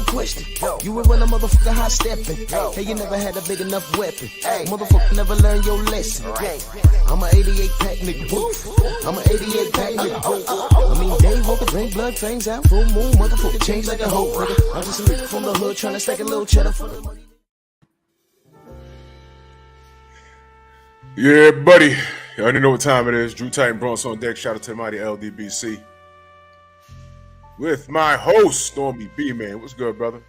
question. You were when a motherfucker hot stepping. Hey, you never had a big enough weapon. Motherfucker never learned your lesson. I'm a 88 pack nigga. Woof. I'm a 88 pack nigga. I mean, day walker, drink blood, fangs out, full moon, motherfucker change like a hoe, nigga. I'm just a nigga from the hood trying to stack a little cheddar for the money. Yeah, buddy. You already know what time it is. Drew Titan Bronx on deck. Shout out to the mighty LDBC. With my host, Stormy B, man. What's good, brother?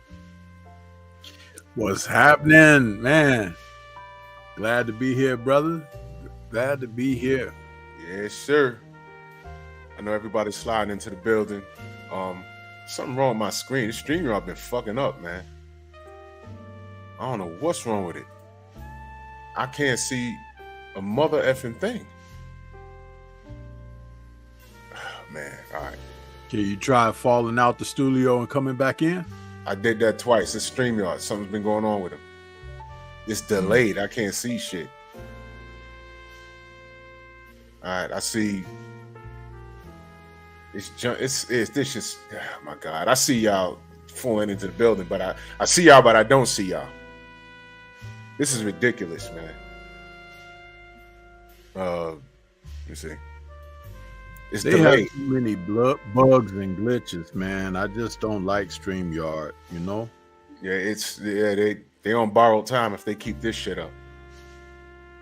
What's happening, man? Glad to be here, brother. Glad to be here. Yes, sir. I know everybody's sliding into the building. Something wrong with my screen. This streamer I've been fucking up, man. I don't know what's wrong with it. I can't see a mother effing thing. Oh, man, all right. Can you try falling out the studio and coming back in? I did that twice. It's StreamYard. Something's been going on with him. It's delayed. I can't see shit. All right, I see. It's this is. Oh my God, I see y'all falling into the building, but I see y'all, but I don't see y'all. This is ridiculous, man. Let me see. It's they delayed. have too many bugs and glitches, man. I just don't like StreamYard, you know? Yeah, they on borrowed time if they keep this shit up.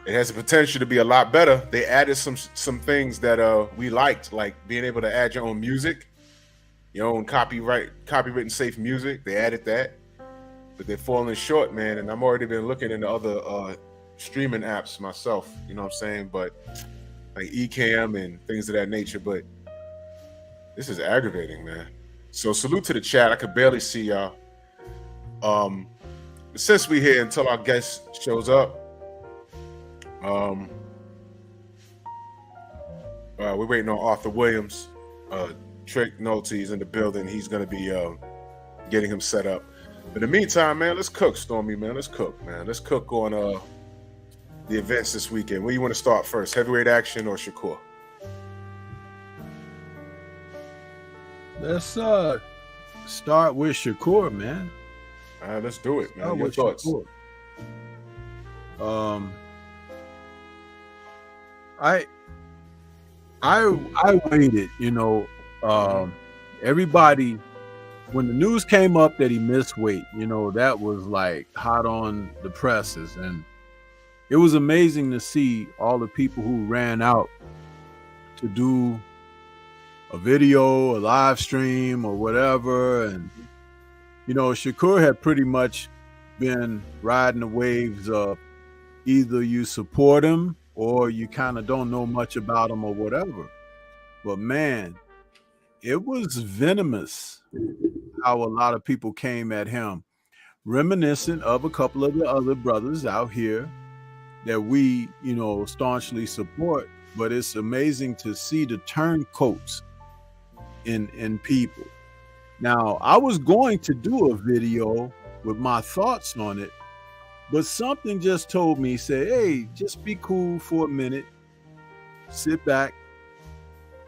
It has the potential to be a lot better. They added some things that we liked, like being able to add your own music, your own copywritten safe music. They added that, but they're falling short, man. And I'm already been looking into other streaming apps myself. You know what I'm saying? But like Ecamm and things of that nature. But this is aggravating, man. So salute to the chat. I could barely see y'all. Since we here until our guest shows up, we're waiting on Arthur Williams. Trick Nolte's in the building. He's gonna be getting him set up. But in the meantime, man, let's cook, Stormy, man. Let's cook, man. Let's cook on the events this weekend. Where you want to start first? Heavyweight action or Shakur? Let's start with Shakur, man. Let's do it, man. Your thoughts? Shakur. I waited, you know. Everybody, when the news came up that he missed weight, you know, that was like hot on the presses, and it was amazing to see all the people who ran out to do a video, a live stream, or whatever. And you know, Shakur had pretty much been riding the waves of either you support him or you kind of don't know much about him or whatever. But man, it was venomous how a lot of people came at him, reminiscent of a couple of the other brothers out here that we, you know, staunchly support. But it's amazing to see the turncoats in people. Now, I was going to do a video with my thoughts on it, but something just told me, say, hey, just be cool for a minute, sit back,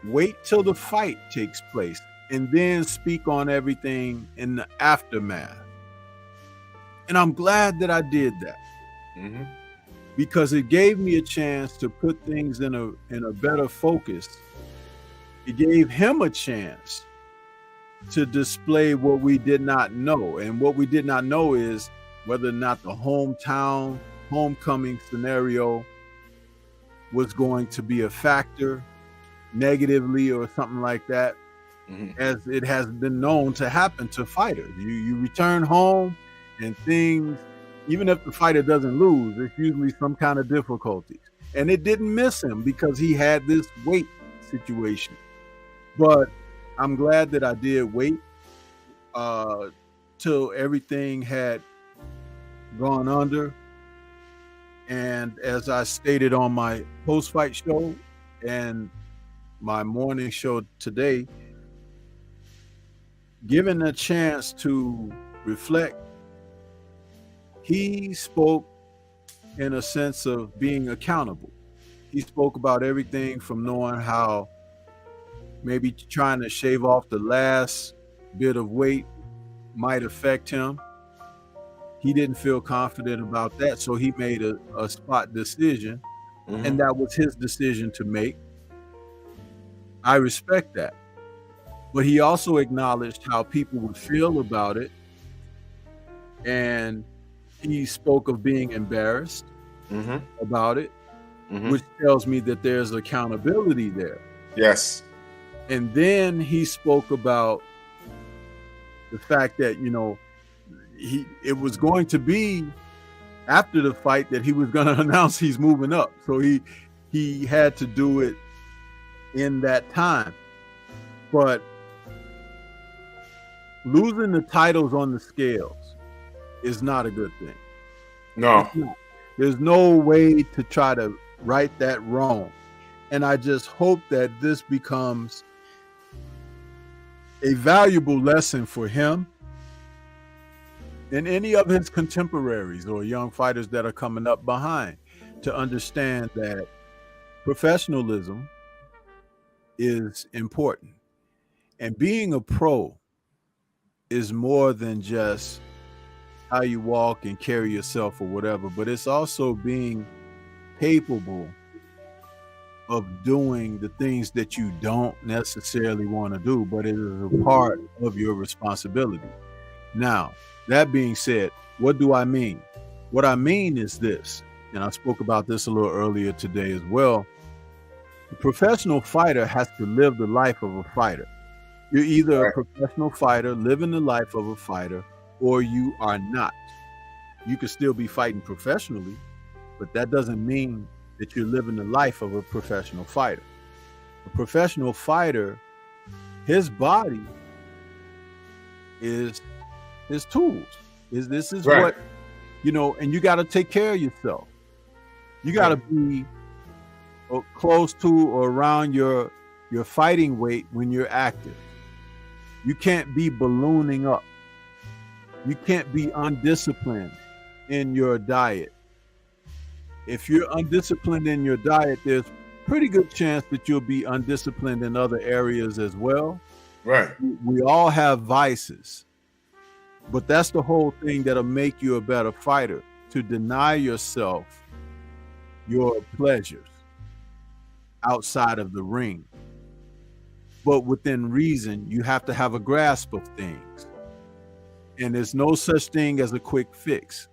wait till the fight takes place, and then speak on everything in the aftermath. And I'm glad that I did that. Mm-hmm. Because it gave me a chance to put things in a better focus. It gave him a chance to display what we did not know. And what we did not know is whether or not the homecoming scenario was going to be a factor negatively or something like that, as it has been known to happen to fighters. You return home and things, even if the fighter doesn't lose, there's usually some kind of difficulties. And it didn't miss him because he had this weight situation. But I'm glad that I did wait till everything had gone under. And as I stated on my post-fight show and my morning show today, given a chance to reflect, he spoke in a sense of being accountable. He spoke about everything from knowing how maybe trying to shave off the last bit of weight might affect him. He didn't feel confident about that, so he made a spot decision, and that was his decision to make. I respect that. But he also acknowledged how people would feel about it, and he spoke of being embarrassed about it, which tells me that there's accountability there. Yes. And then he spoke about the fact that, you know, it was going to be after the fight that he was going to announce he's moving up. So he had to do it in that time. But losing the titles on the scales is not a good thing. No. There's no way to try to right that wrong. And I just hope that this becomes a valuable lesson for him and any of his contemporaries or young fighters that are coming up behind, to understand that professionalism is important. And being a pro is more than just how you walk and carry yourself or whatever, but it's also being capable of doing the things that you don't necessarily want to do, but it is a part of your responsibility. Now, that being said, what do I mean? What I mean is this, and I spoke about this a little earlier today as well. The professional fighter has to live the life of a fighter. You're either a professional fighter, living the life of a fighter, or you are not. You could still be fighting professionally, but that doesn't mean that you're living the life of a professional fighter. A professional fighter, his body is his tools. This is what, you know, and you got to take care of yourself. You got to be close to or around your fighting weight when you're active. You can't be ballooning up. You can't be undisciplined in your diet. If you're undisciplined in your diet, there's pretty good chance that you'll be undisciplined in other areas as well. Right. We all have vices, but that's the whole thing that'll make you a better fighter, to deny yourself your pleasures outside of the ring. But within reason, you have to have a grasp of things. And there's no such thing as a quick fix.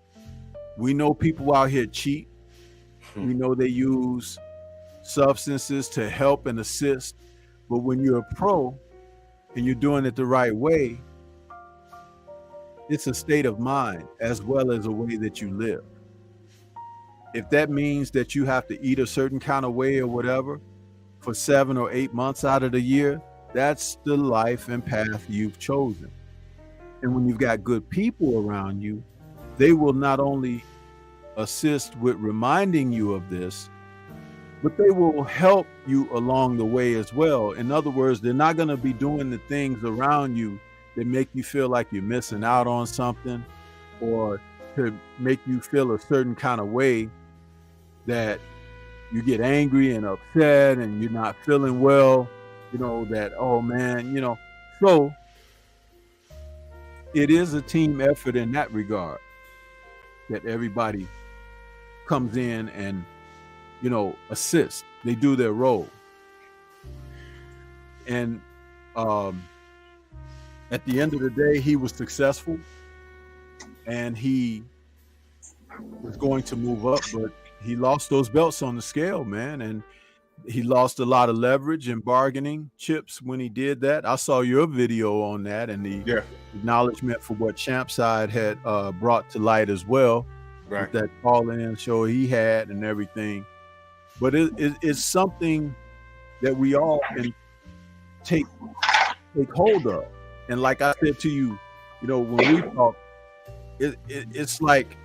We know people out here cheat. We know they use substances to help and assist. But when you're a pro and you're doing it the right way, it's a state of mind as well as a way that you live. If that means that you have to eat a certain kind of way or whatever for 7 or 8 months out of the year, that's the life and path you've chosen. And when you've got good people around you, they will not only assist with reminding you of this, but they will help you along the way as well. In other words, they're not going to be doing the things around you that make you feel like you're missing out on something, or to make you feel a certain kind of way that you get angry and upset and you're not feeling well, you know, that, oh man, you know. So it is a team effort in that regard, that everybody comes in and, you know, assist. They do their role. And at the end of the day, he was successful and he was going to move up, but he lost those belts on the scale, man. And he lost a lot of leverage and bargaining chips when he did that. I saw your video on that and the acknowledgement for what Champside had brought to light as well. With that call-in show he had and everything. But it's something that we all can take hold of. And like I said to you, you know, when we talk, it's like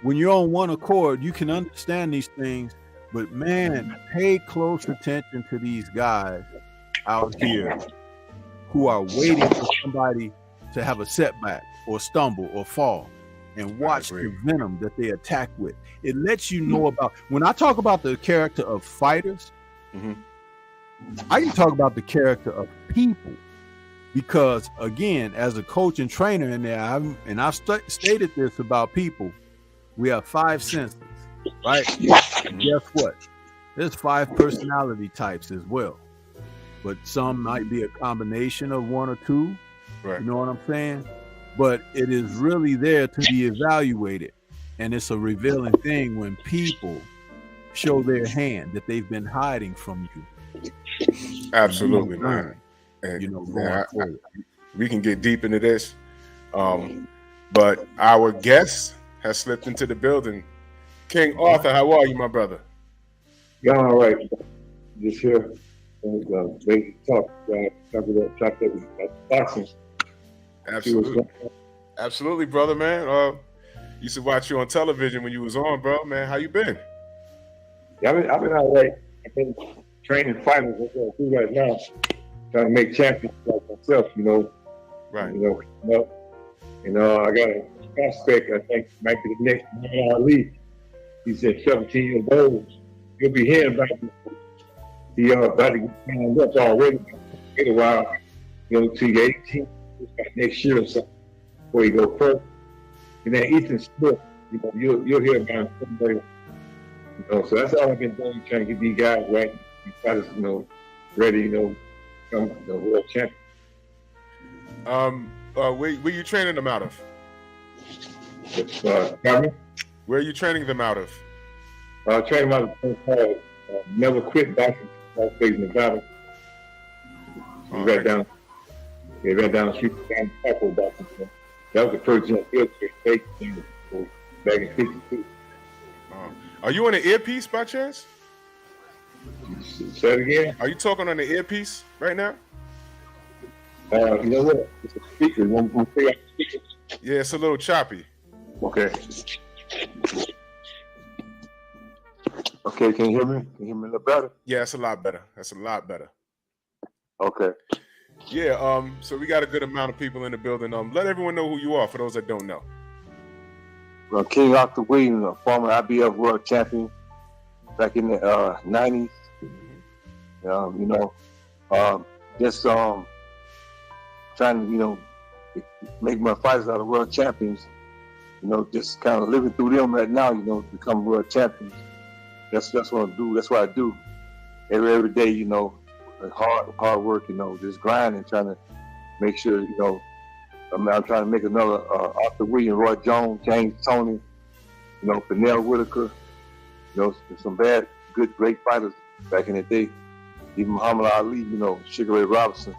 when you're on one accord, you can understand these things, but man, pay close attention to these guys out here who are waiting for somebody to have a setback or stumble or fall, and watch the venom that they attack with. It lets you know about, when I talk about the character of fighters, I can talk about the character of people. Because again, as a coach and trainer in there, I've stated this about people. We have 5 senses, right? And guess what? There's 5 personality types as well, but some might be a combination of 1 or 2. Right. You know what I'm saying? But it is really there to be evaluated, and it's a revealing thing when people show their hand that they've been hiding from you. Absolutely, man. And, you know, going forward. We can get deep into this, but our guest has slipped into the building. King Arthur, how are you, my brother? Yeah, all right. Just here. They talk about boxing. Absolutely, brother, man. Used to watch you on television when you was on, bro. Man, how you been? Yeah, I've been all right. I've been training fighters. That's what I do right now. Trying to make champions like myself, you know. Right. I got a prospect. I think might be the next Muhammad Ali. He's at 17 years old. He'll be here about to get signed up already. Wait a while, to 18 next year or something before you go first. And then Ethan Smith, you'll hear about him someday. So that's all I've been doing, trying to get these guys right. These fighters, ready, become the world champion. Where you training them out of? Where are you training them out of? Training them out of a place called Never Quit Boxing, Las Vegas, Nevada. Right down the street from Taco Boxing. That was the first gym field trip back in '52. Are you on an earpiece by chance? Say it again. Are you talking on the earpiece right now? You know what? It's a speaker. We'll figure out the speaker. Yeah, it's a little choppy. Okay. Okay, can you hear me? Can you hear me a little better? Yeah, it's a lot better. That's a lot better. Okay. Yeah, so we got a good amount of people in the building. Let everyone know who you are for those that don't know. Well, King Arthur Williams, a former IBF world champion back in the 90s. Just trying to, make my fighters out of world champions. Just kind of living through them right now, become world champions. That's what I do. That's what I do. Every day, hard work, just grinding, trying to make sure, I'm trying to make another Arthur Williams, Roy Jones, James Toney, Pernell Whitaker, some good, great fighters back in the day. Even Muhammad Ali, Sugar Ray Robinson,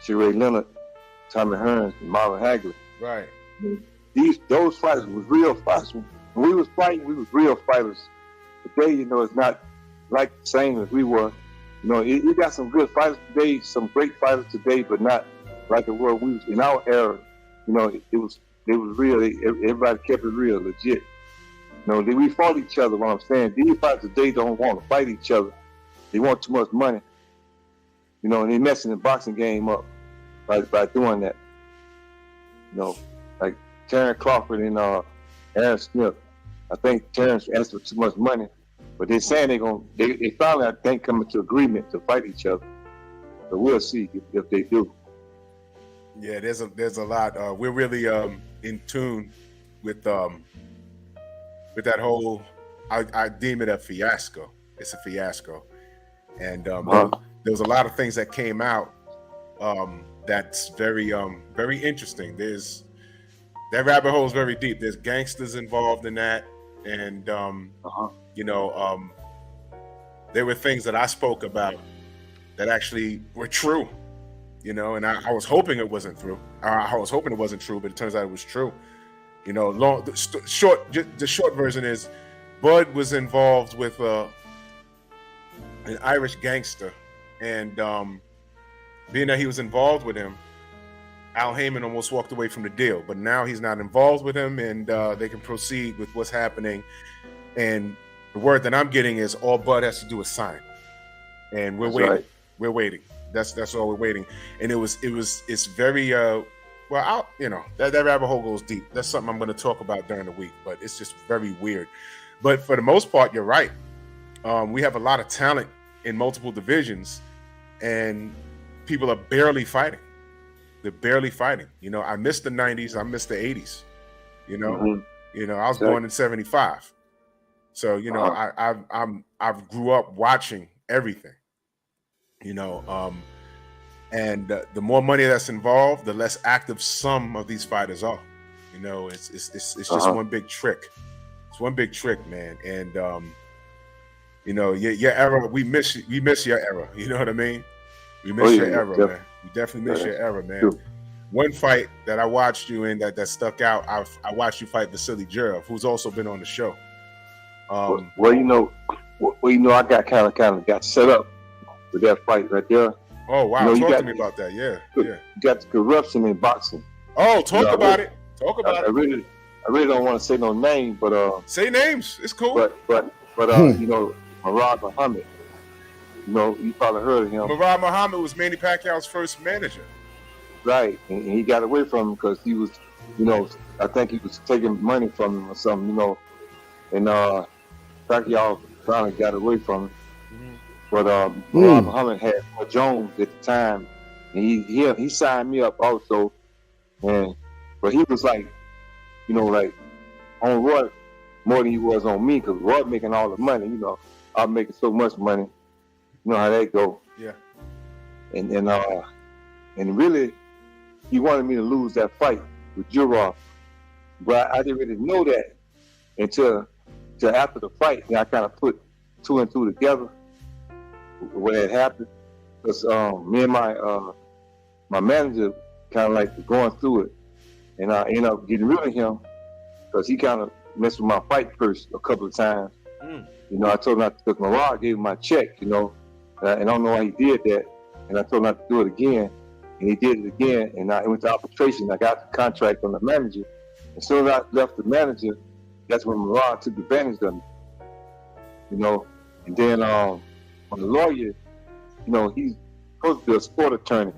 Sugar Ray Leonard, Tommy Hearns, and Marvin Hagler. Right. Those fighters was real fighters. When we was fighting, we was real fighters. Today, it's not like the same as we were. You got some good fighters today, some great fighters today, but not like the world we was in our era. It was real. Everybody kept it real, legit. We fought each other. What I'm saying, these fighters today don't want to fight each other. They want too much money. And they messing the boxing game up by doing that. Like Terrence Crawford and Aaron Smith. I think Terrence asked for too much money, but they're saying they finally, I think, coming to agreement to fight each other. So we'll see if they do. Yeah, there's a lot. We're really in tune with that whole. I deem it a fiasco. It's a fiasco, and there was a lot of things that came out that's very interesting. That rabbit hole is very deep. There's gangsters involved in that, and there were things that I spoke about that actually were true. And I was hoping it wasn't true. I was hoping it wasn't true, but it turns out it was true. The short version is, Bud was involved with an Irish gangster, and being that he was involved with him, Al Heyman almost walked away from the deal. But now he's not involved with him, and they can proceed with what's happening. And the word that I'm getting is all Bud has to do is sign, and we're waiting. Right. We're waiting. That's all we're waiting. And it's very that rabbit hole goes deep. That's something I'm going to talk about during the week, but it's just very weird. But for the most part, you're right. We have a lot of talent in multiple divisions, and people are barely fighting. they're barely fighting. You know, I missed the 90s, I missed the 80s. You know, I was born in 75. So, you know, I've grew up watching everything, you know, and the more money that's involved, the less active some of these fighters are. You know, it's just one big trick. It's one big trick, man. And you know, your era, we miss your era. You know what I mean? We miss your era, man. We definitely miss your era, man. True. One fight that I watched you in that stuck out, I watched you fight Vasily Jurov, who's also been on the show. Well, you know, I got kind of got set up with that fight right there. Oh wow! You know, talk to me about that. Yeah. You got the corruption in boxing. Oh, talk about it. Talk about it. I really don't want to say no name, but say names. It's cool. But you know, Murad Muhammad. You know, you probably heard of him. Murad Muhammad was Manny Pacquiao's first manager. Right, and he got away from him because he was, you know, I think he was taking money from him or something, you know, and Pacquiao finally got away from him. But Murad Muhammad had Jones at the time, and he signed me up also, but he was like, you know, like on Roy more than he was on me, because Roy making all the money, you know, I'm making so much money, you know how that go. Yeah. And really, he wanted me to lose that fight with Jurov, but I didn't really know that until after the fight. And I kind of put two and two together when it happened, because me and my manager kind of like going through it, and I ended up getting rid of him because he kind of messed with my fight first a couple of times. You know, I told him not to, because Murad gave him my check, you know, and I don't know why he did that, and I told him not to do it again. And he did it again, and I went to arbitration. I got the contract from the manager. As soon as I left the manager, that's when Murad took advantage of me. You know, and then on the lawyer, you know, he's supposed to be a sport attorney,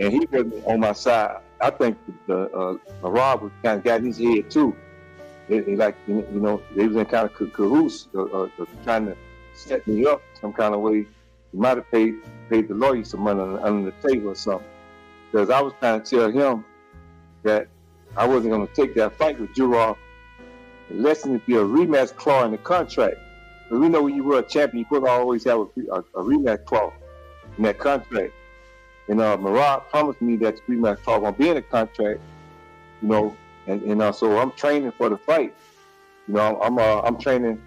and he wasn't on my side. I think the Murad was kind of got in his head too. He like, you know, they was in kind of cahoots, trying to set me up some kind of way. He might have paid the lawyer some money under the table or something. Because I was trying to tell him that I wasn't going to take that fight with Jurov unless it be a rematch clause in the contract. Because we know when you were a champion, you could always have a rematch clause in that contract. And Murad promised me that the rematch clause won't be in the contract, you know, and so I'm training for the fight. You know, I'm training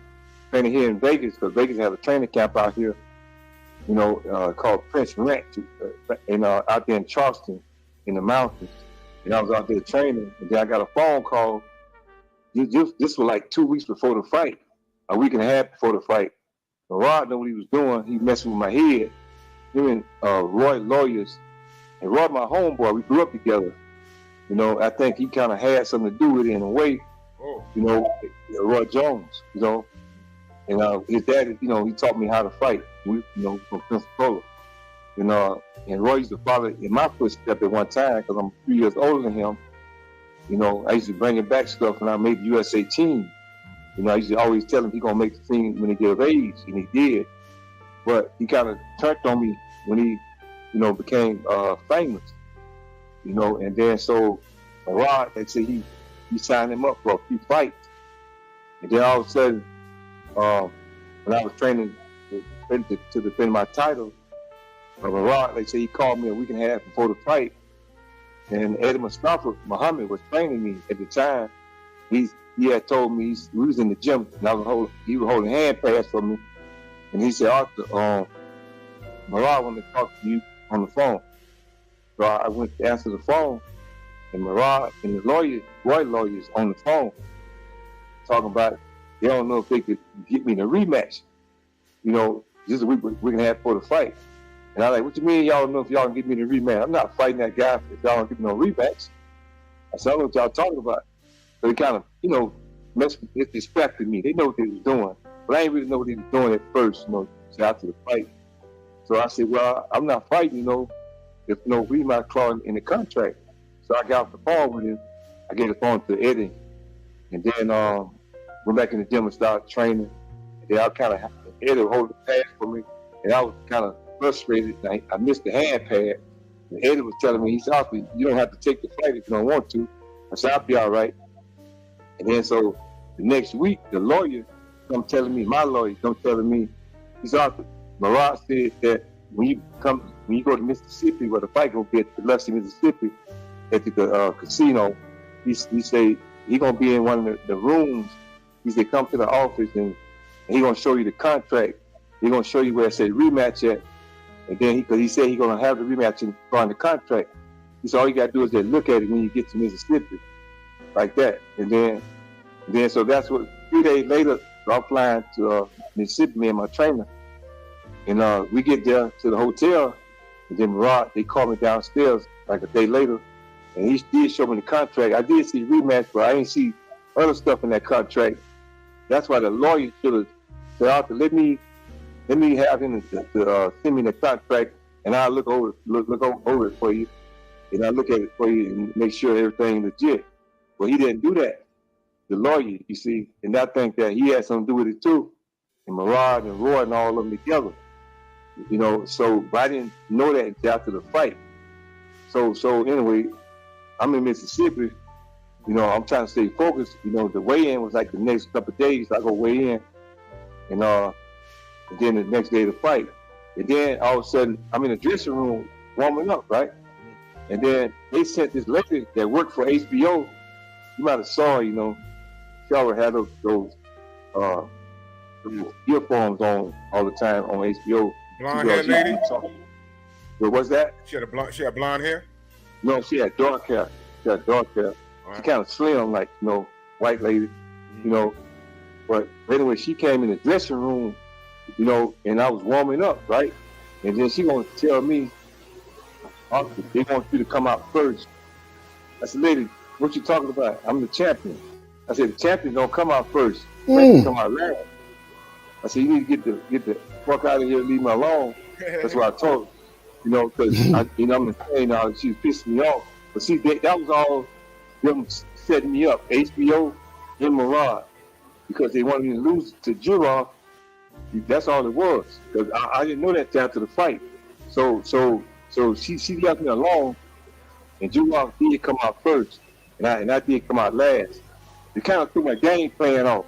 here in Vegas, because Vegas has a training camp out here, you know, called Prince Rants, out there in Charleston, in the mountains. And I was out there training, and then I got a phone call. This was like 2 weeks before the fight, a week and a half before the fight. Rod knew what he was doing. He messing with my head. Him and Roy lawyers, and Roy my homeboy. We grew up together. You know, I think he kind of had something to do with it in a way. You know, Roy Jones. You know, and his dad, you know, he taught me how to fight. You know, from Pensacola. You know, and Roy used to follow in my footsteps at one time, because I'm 3 years older than him. You know, I used to bring him back stuff when I made the USA team. You know, I used to always tell him he's gonna make the team when he get of age, and he did. But he kind of turned on me when he, you know, became famous. You know, and then so Rod, they said he signed him up for a few fights, and then all of a sudden, when I was training to defend my title, Rod, they said he called me a week and a half before the fight, and Eddie Mustafa Muhammad was training me at the time. He had told me we was in the gym, and he was holding hand pads for me, and he said, Arthur, Murad wanted to talk to you on the phone. So I went to answer the phone, and Murad and the Roy lawyers on the phone, talking about they don't know if they could get me the rematch. You know, just a week and a half before the fight. And I was like, what you mean y'all don't know if y'all can get me the rematch? I'm not fighting that guy if y'all don't give me no rematch. I said, I don't know what y'all talking about. So they kind of, you know, disrespected me. They know what they was doing. But I ain't really know what they was doing at first, you know, after the fight. So I said, well, I'm not fighting, you know, if no rematch clause in the contract. So I got off the phone with him. I gave the phone to Eddie. And then went back in the gym and started training. And then I kind of, Eddie would hold the pad for me. And I was kind of frustrated. I missed the hand pad. Eddie was telling me, he said, "Oscar, you don't have to take the fight if you don't want to." I said, "I'll be all right." And then so the next week, the lawyer my lawyer come telling me, he said, "Oscar, Marad said that when you go to Mississippi, where the fight gonna be at Biloxi, Mississippi, at the casino, he say he gonna be in one of the rooms. He said, come to the office and he gonna show you the contract. He gonna show you where it say rematch at. And then because he said he gonna have the rematch on the contract. He said all you gotta do is just look at it when you get to Mississippi, like that. And then so that's what 3 days later I'm flying to Mississippi, me and my trainer. And we get there to the hotel, and then Marad, they called me downstairs like a day later, and he did show me the contract. I did see rematch, but I didn't see other stuff in that contract. That's why the lawyer should have said, Arthur, let me have him to send me the contract, and I'll look over it for you, and I'll look at it for you and make sure everything's legit. But he didn't do that. The lawyer, you see, and I think that he had something to do with it too, and Marad and Roy and all of them together. You know, but I didn't know that until after the fight. So anyway, I'm in Mississippi. You know, I'm trying to stay focused. You know, the weigh-in was like the next couple of days. I go weigh in, and then the next day the fight. And then all of a sudden, I'm in the dressing room warming up, right? And then they sent this lady that worked for HBO. You might have saw, you know, she always had those earphones on all the time on HBO. Blonde hair lady? What was that? She had blonde hair? No, she had dark hair. Right. She kind of slim, like, you know, white lady, you know. But anyway, she came in the dressing room, you know, and I was warming up, right? And then she gonna tell me, Uncle, they want you to come out first. I said, lady, what you talking about? I'm the champion. I said, the champion don't come out first. Come out last. I said, you need to get the fuck out of here and leave me alone. That's what I told her. You know, because I'm saying now she was pissing me off. But see, that was all them setting me up, HBO and Marad, because they wanted me to lose to Jurov. That's all it was. Because I didn't know that till after the fight. So she left me alone, and Jurov did come out first, and I did come out last. It kind of threw my game plan off,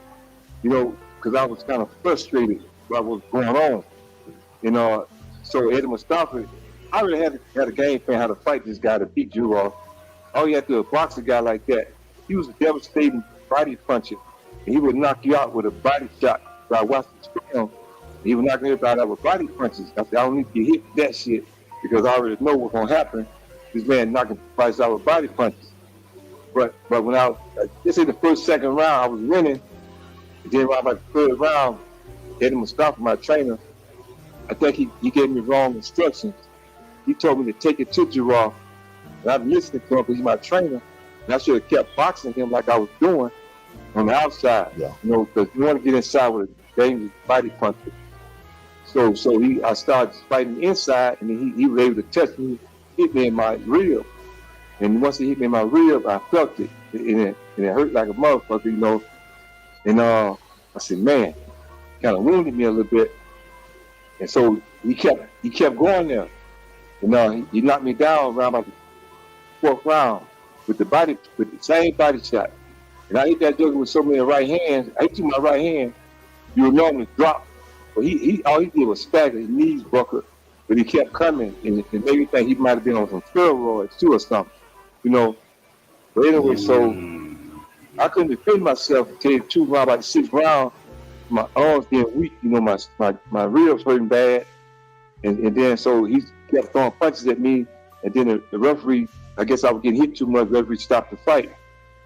you know, because I was kind of frustrated about what was going on. You know, so Eddie Mustafa, I really had a game plan how to fight this guy to beat Jurov. All you have to do is box a guy like that. He was a devastating body puncher, and he would knock you out with a body shot. So I watched the film. He would knock everybody out with body punches. I said, I don't need to hit that shit because I already know what's gonna happen. This man knocking fights out with body punches. But when this is the first, second round, I was winning. And then around the third round, Eddie Mustafa, my trainer, I think he gave me wrong instructions. He told me to take it to Jurov. And I'm listening to him because he's my trainer. And I should have kept boxing him like I was doing on the outside. Yeah. You know, because you want to get inside with a dangerous body puncher. So I started fighting inside, and then he was able to touch me, hit me in my rib. And once he hit me in my rib, I felt it. And it hurt like a motherfucker, you know. And I said, man, kind of wounded me a little bit. And so he kept going there. And he knocked me down around about the fourth round with the same body shot. And I hit that joker with so many right hands. I hit you with my right hand, you would normally drop. But all he did was stagger, his knees buckled, but he kept coming and made me think he might have been on some steroids too or something, you know. But anyway, so I couldn't defend myself until about the sixth round. My arms getting weak, you know, my ribs hurting bad. And then so he kept throwing punches at me, and then the referee, I guess I was getting hit too much, the referee stopped the fight.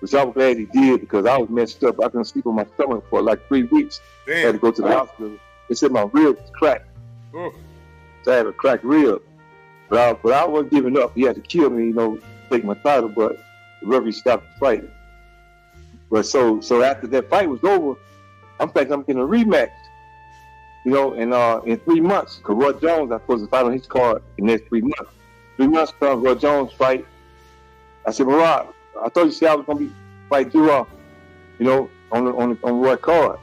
Which I was glad he did because I was messed up. I couldn't sleep on my stomach for like 3 weeks. Damn. I had to go to the hospital. They said my rib was cracked. So I had a cracked rib. But I wasn't giving up. He had to kill me, you know, take my title, but the referee stopped the fight. But so after that fight was over, I'm thinking I'm getting a rematch. You know, and in 3 months, because Roy Jones, I'm supposed to fight on his card in the next 3 months. 3 months comes Roy Jones fight. I said, Marad, I thought you said I was gonna be fight Jurov, you know, on Roy card.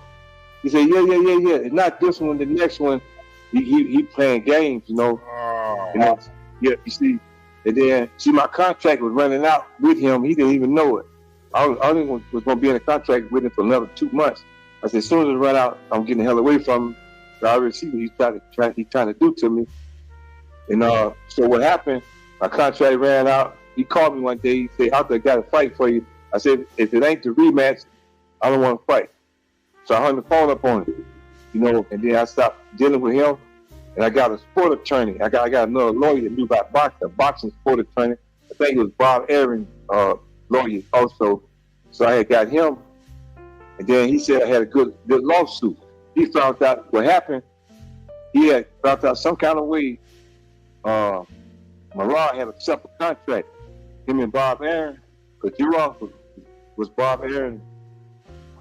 He said, yeah. It's not this one, the next one. He playing games, you know. You know, yeah, you see. And then, see, my contract was running out with him. He didn't even know it. I only was going to be in a contract with him for another 2 months. I said, as soon as it run out, I'm getting the hell away from him. So I already see what he's trying to do to me. And so what happened, my contract ran out. He called me one day. He said, I got to fight for you. I said, if it ain't the rematch, I don't want to fight. So I hung the phone up on him, you know, and then I stopped dealing with him. And I got a sport attorney. I got another lawyer that knew about boxing sport attorney. I think it was Bob Aaron lawyer also. So I had got him. And then he said I had a good lawsuit. He found out what happened. He had found out some kind of way Marah had a separate contract. Him and Bob Aaron, because Giroff was Bob Aaron's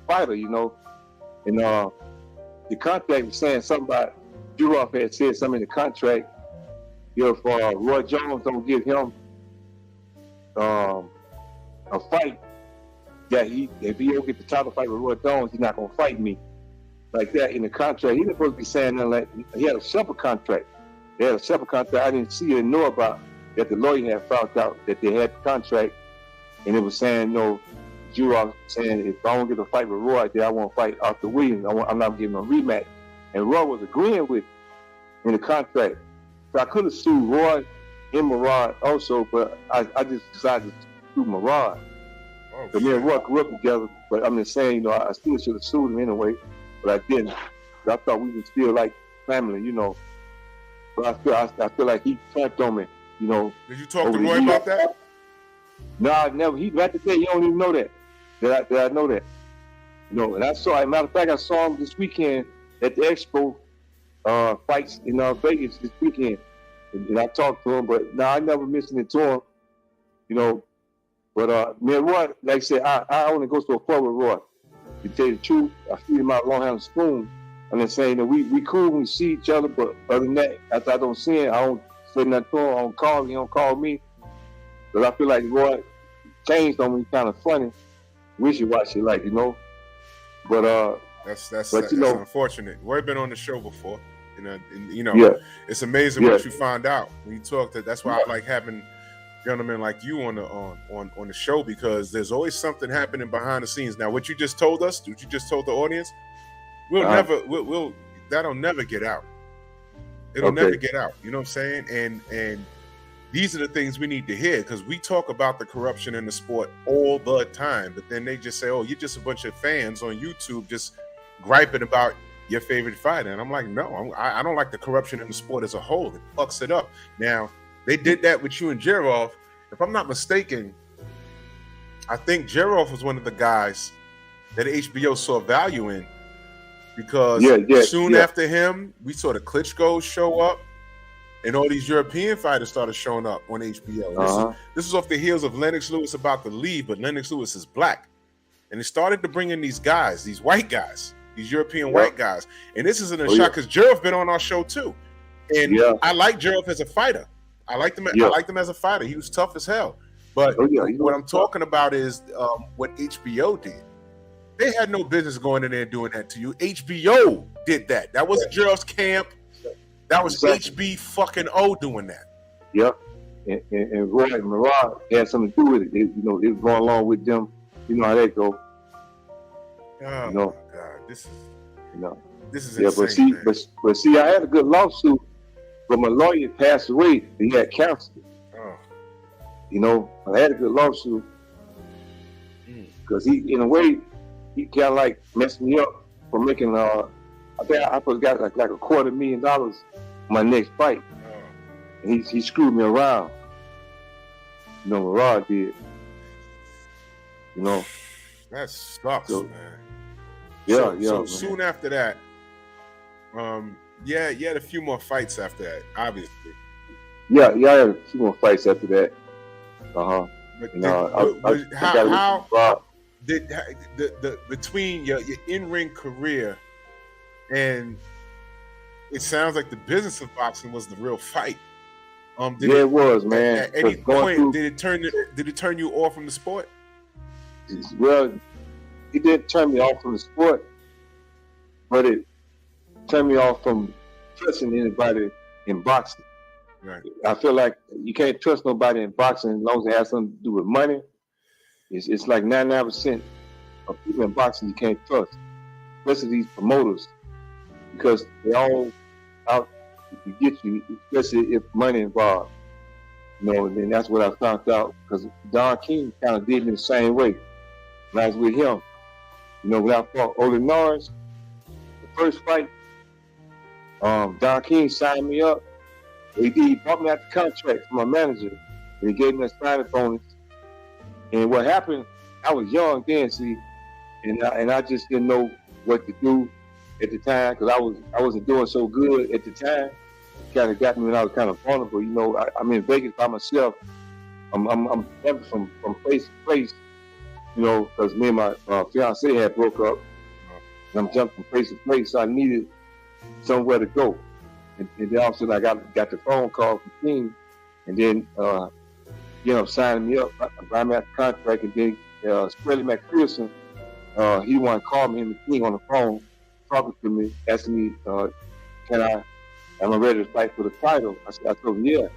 fighter, you know. And the contract was saying something about Giroff had said something in the contract. If Roy Jones don't give him a fight, that if he don't get the title fight with Roy Jones, he's not gonna fight me. Like that in the contract. He didn't supposed to be saying nothing like he had a separate contract. They had a separate contract I didn't see and know about, that the lawyer had found out that they had the contract, and it was saying no. Giroff saying if I don't get a fight with Roy, then I won't fight Arthur Williams. I'm not giving him a rematch. And Roy was agreeing with in the contract. So I could have sued Roy and Marah also, but I just decided to sue Marah. So me and Roy grew up together, but I'm just saying, you know, I still should have sued him anyway, but I didn't. I thought we were still like family, you know. But I feel like he trapped on me, you know. Did you talk to Roy about that? No, I never. He right today. He don't even know that I know that. You know, and I saw. As a matter of fact, I saw him this weekend at the Expo fights in Vegas this weekend, and I talked to him. But no, I never mentioned it to him. You know, but me and Roy, like I said, I only go to a club with Roy. To tell you the truth, I feed him out long hand spoon. I'm just saying that we cool when we see each other, but other than that, after I don't see him, I don't say nothing to him. I don't call him. He don't call me. Because I feel like Roy changed on me, kind of funny, wishy-washy, like, you know. But that's you know, unfortunate. Roy been on the show before, you know. And, you know, yeah. It's amazing what you find out when you talk to. That's why I like having gentlemen like you on the show, because there's always something happening behind the scenes. Now, what you just told us, what you just told the audience, that'll never get out. It'll never get out. You know what I'm saying? And these are the things we need to hear, because we talk about the corruption in the sport all the time, but then they just say, oh, you're just a bunch of fans on YouTube just griping about your favorite fighter. And I'm like, no, I don't like the corruption in the sport as a whole. It fucks it up. Now, they did that with you and Giroff. If I'm not mistaken, I think Giroff was one of the guys that HBO saw value in, because soon after him, we saw the Klitschko show up, and all these European fighters started showing up on HBO. This is off the heels of Lennox Lewis about to leave, but Lennox Lewis is black. And they started to bring in these guys, these white guys, these European white guys. And this isn't a shot, because Giroff been on our show too. And I like Giroff as a fighter. I liked him as a fighter. He was tough as hell. But what I'm talking about is what HBO did. They had no business going in there and doing that to you. HBO did that. That wasn't Giroff's camp. That was HB fucking O doing that. Yep. And Roy and Marah had something to do with it. They was going along with them. You know how they go. Oh, you know? My God. This is insane, but see, I had a good lawsuit, but my lawyer passed away. He had cancer. Oh. You know, I had a good lawsuit because he, in a way, he kind of like messed me up for making I think I got like $250,000 on my next fight. And he screwed me around. You know, Marah did. You know. That sucks, man. Yeah, so man. Soon after that, you had a few more fights after that, obviously. Yeah, I had a few more fights after that. How did the between your in-ring career and it sounds like the business of boxing was the real fight. It was, man. At any point, did it turn you off from the sport? Well, it didn't turn me off from the sport, but it turned me off from trusting anybody in boxing. Right. I feel like you can't trust nobody in boxing as long as it has something to do with money. It's like 99% of people in boxing you can't trust, especially these promoters, because they all out to get you, especially if money involved. You know, and then that's what I found out, because Don King kind of did me the same way when I was with him. You know, when I fought Ole Norris, the first fight, Don King signed me up. He brought me out the contract from my manager, and he gave me a signing bonus. And what happened, I was young then, see, and I just didn't know what to do at the time, because I wasn't doing so good at the time. Kind of got me when I was kind of vulnerable. You know, I'm in Vegas by myself. I'm jumping from place to place. You know, because me and my fiance had broke up, and I'm jumping from place to place. So I needed somewhere to go. And then all of a sudden I got the phone call from King, and then signing me up, I'm at the contract, and then Skelly McPherson, he wanted to call me, him and King on the phone, talking to me, asking me, am I ready to fight for the title? I told him, yeah.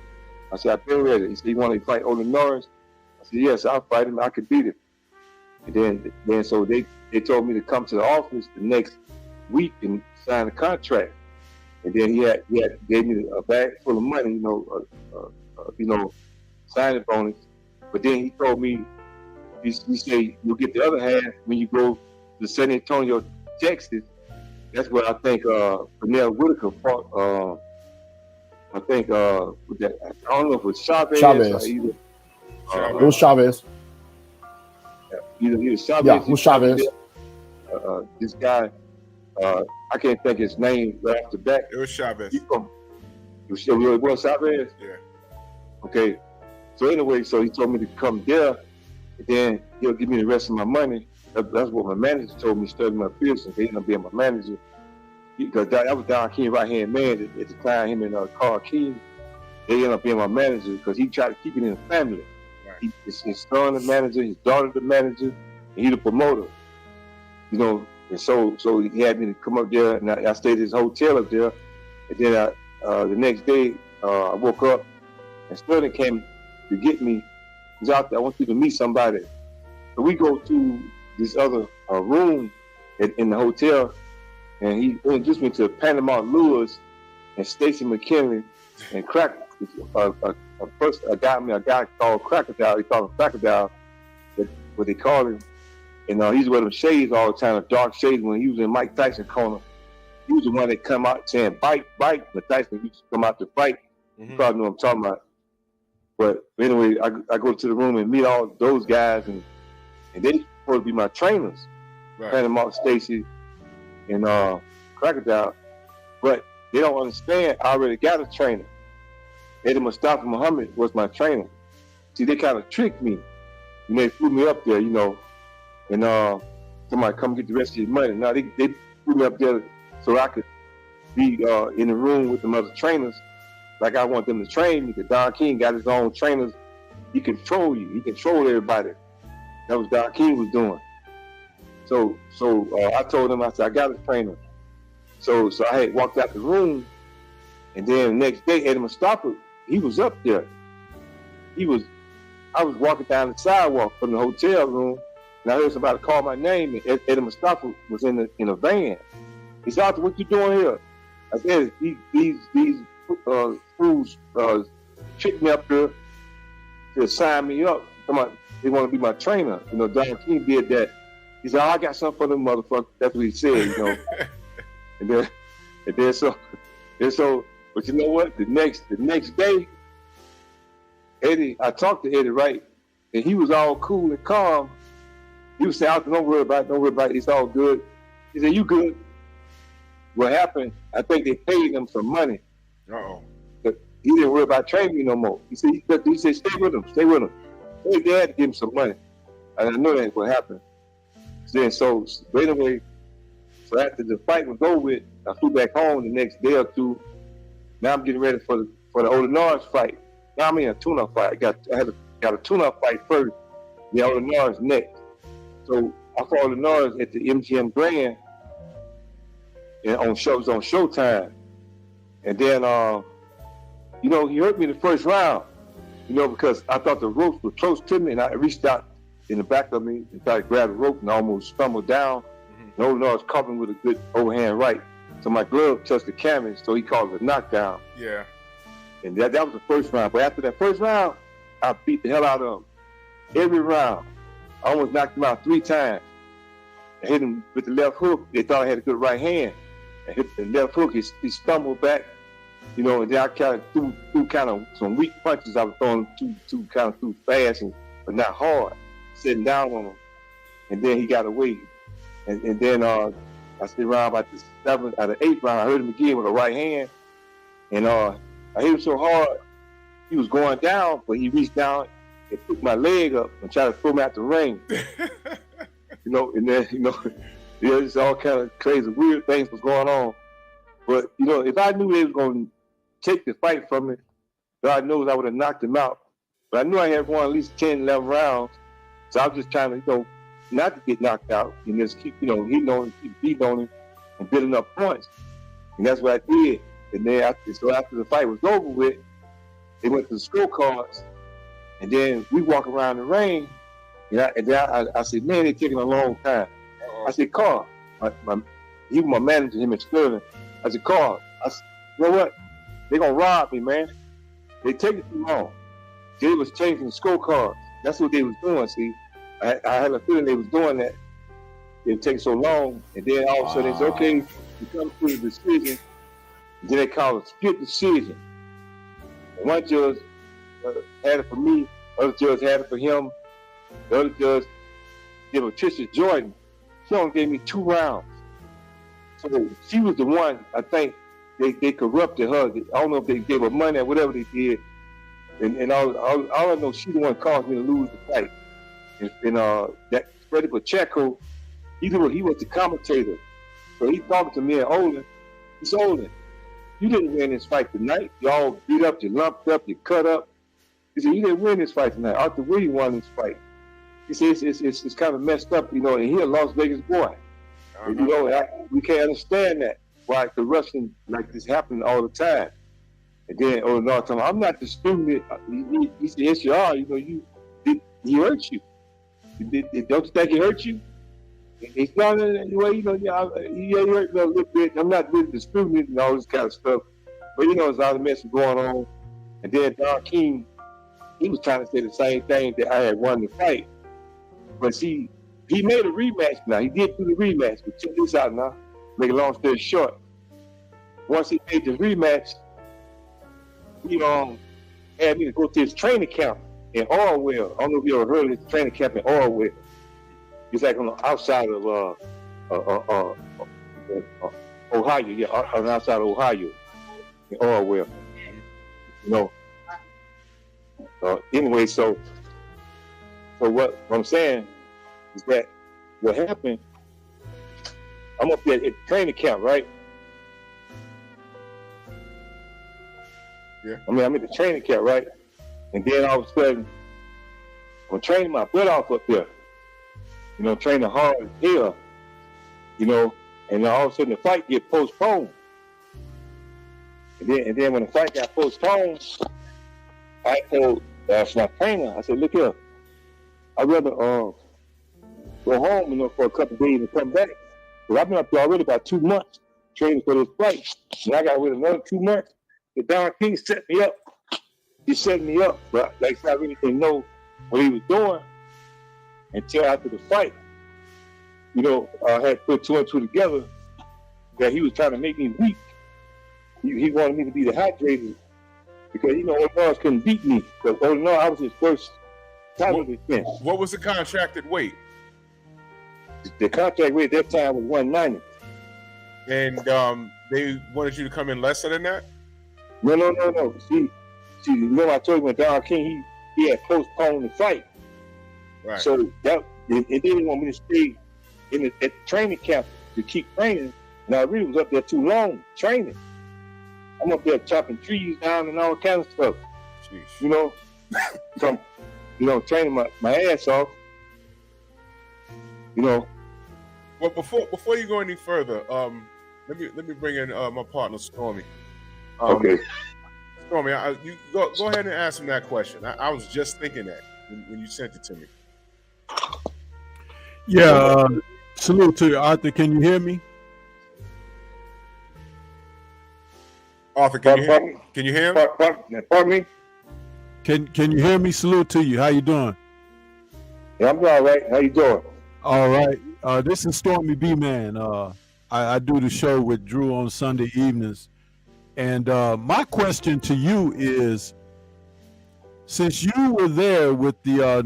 I said, I've been ready. He said, you want to fight Ole Norris? I said, yes, I'll fight him. I could beat him. And then so they told me to come to the office the next week and sign a contract. And then he gave me a bag full of money, signing bonus. But then he told me, he said, you'll get the other half when you go to San Antonio, Texas. That's where I think Pernell Whitaker fought. I think with that, I don't know if it was Chavez. Or either. It was Chavez. Either Chavez. Yeah, it was Chavez. This guy, I can't think his name right off the bat. It was Chavez. It was Chavez? Yeah. Okay. So anyway, so he told me to come there, and then he'll give me the rest of my money. That's what my manager told me, Sterling McPherson. He ended up being my manager. Because that was Don King's right-hand man at the time, him and Carl King. They ended up being my manager because he tried to keep it in the family. Right. His son the manager, his daughter the manager, and he the promoter. You know, and so he had me to come up there, and I stayed at his hotel up there. And then the next day, I woke up, and Sterling came to get me. He's out there, I want you to meet somebody. So we go to this other room in the hotel, and he introduced me to Panama Lewis and Stacy McKinley and Crack. A guy called Crocodile. He called him Crocodile, what they call him. And he's wearing shades all the time, the dark shades. When he was in Mike Tyson corner, he was the one that come out saying bite. But Tyson used to come out to fight. Mm-hmm. You probably know what I'm talking about. But anyway, I go to the room and meet all those guys, and they supposed to be my trainers, right. Panama, Stacy, and Crocodile. But they don't understand. I already got a trainer. Eddie Mustafa Muhammad was my trainer. See, they kind of tricked me. And they flew me up there, you know, and somebody come get the rest of your money. Now they flew me up there so I could be in the room with them other trainers, like I want them to train me. Because Don King got his own trainers. He control you. He controlled everybody. That was Don King was doing. So I told him, I said, I got a trainer. So I had walked out the room, and then the next day, Eddie Mustafa, he was up there. I was walking down the sidewalk from the hotel room, and I heard somebody call my name, and Eddie Mustafa was in a van. He said, Arthur, what you doing here? I said, these fools tricked me up here to sign me up. They want to be my trainer. You know, Don King did that. He said, I got something for them motherfuckers. That's what he said, you know. and then so, but you know what? The next day, Eddie, I talked to Eddie, right? And he was all cool and calm. He was saying, don't worry about it. It's all good. He said, you good. What happened, I think they paid him some money. Uh-oh. But he didn't worry about training me no more. He said, stay with him. They had to give him some money. And I know that's what happened. Then so anyway, so after the fight was over with, I flew back home the next day or two. Now I'm getting ready for the Ole Norris fight. Now I'm in a tune-up fight. I had a tune-up fight first, then Ole Norris next. So I fought Ole Norris at the MGM Grand, and on Showtime. And then you know, he hurt me the first round, you know, because I thought the ropes were close to me, and I reached out in the back of me and tried to grab the rope and almost stumbled down. And I was covering with a good overhand right. So my glove touched the canvas, so he called it a knockdown. Yeah. And that was the first round. But after that first round, I beat the hell out of him. Every round. I almost knocked him out 3 times. I hit him with the left hook. They thought I had a good right hand. I hit the left hook. He stumbled back, you know, and then I kind of threw kind of some weak punches. I was throwing too fast, but not hard. Sitting down on him. And then he got away. And then I stayed around about the 7th out of 8th round. I hurt him again with a right hand. And I hit him so hard, he was going down, but he reached down and put my leg up and tried to throw me out the ring. You know, and then, you know, there's all kind of crazy, weird things was going on. But, you know, if I knew they was going to take the fight from me, God knows I would have knocked him out. But I knew I had won at least 10, 11 rounds. So I was just trying to, you know, not to get knocked out and just keep, you know, hitting on him, keep beating on him and building up points. And that's what I did. And then after the fight was over with, they went to the scorecards. And then we walk around the ring. And then I said, man, they're taking a long time. I said, Carl, he was my manager, him and Sterling. I said, Carl, you know what? They're going to rob me, man. They taking too long. They was changing the scorecards. That's what they was doing, see. I had a feeling they was doing that. It would take so long. And then all of a sudden they said, okay, we come to the decision. And then they call it a split decision. And one judge had it for me, the other judge had it for him. The other judge gave Patricia Jordan. She only gave me 2 rounds. So she was the one, I think, they corrupted her. I don't know if they gave her money or whatever they did. And all I know, she the one caused me to lose the fight. And that Freddie Pacheco, he was the commentator. So he talking to me and Olin. He said, Olin, you didn't win this fight tonight. You all beat up, you lumped up, you cut up. He said, you didn't win this fight tonight. Arthur Williams won this fight. He said, it's kind of messed up, you know, and he a Las Vegas boy. And, you know, we can't understand that. Why corruption like this happening all the time. And then Olin told me, I'm not disputing it. He said, yes, you are. You know, he hurt you. Don't you think he hurt you? It's not well, you know, he hurt me a little bit. I'm not really disputing it and all this kind of stuff. But you know, there's a lot of mess going on. And then Don King, he was trying to say the same thing that I had won the fight. But see, he made a rematch now. He did do the rematch, but check this out now. Make a long story short. Once he made the rematch, he had me to go to his training camp in Orwell. I don't know if you ever heard of his training camp in Orwell. It's like on the outside of Ohio, yeah, on the outside of Ohio, in Orwell. You know. Anyway, so what I'm saying is that what happened, I'm up there at the training camp, right? Yeah. I mean, I'm at the training camp, right? And then all of a sudden, I'm training my butt off up there. You know, training hard as hell. You know, and then all of a sudden the fight get postponed. And then when the fight got postponed, I told my trainer, I said, look here, I'd rather go home, you know, for a couple of days and come back. Because I've been up there already about 2 months training for this fight. And I got to wait another 2 months. The Don King set me up. He set me up, but like I really didn't know what he was doing until after the fight. You know, I had put 2 and 2 together that he was trying to make me weak. He wanted me to be dehydrated because, you know, O'Neill couldn't beat me. Because O'Neill, I was his first title defense. What was the contracted weight? The contract weight at that time was 190. And they wanted you to come in lesser than that? No. See, remember I told you when Don King, he had postponed the fight. Right. So that it didn't want me to stay at the training camp to keep training. And I really was up there too long training. I'm up there chopping trees down and all kinds of stuff. Jeez. You know, so I'm, you know, training my ass off. You know. Well, before you go any further, let me bring in my partner Stormy. Okay. No, man, you go ahead and ask him that question. I was just thinking that when you sent it to me. Yeah, salute to you, Arthur. Can you hear me? Arthur, can you hear him? Pardon me? Can you hear me? Salute to you. How you doing? Yeah, I'm all right. How you doing? All right. This is Stormy B Man. I do the show with Drew on Sunday evenings, and my question to you is, since you were there with the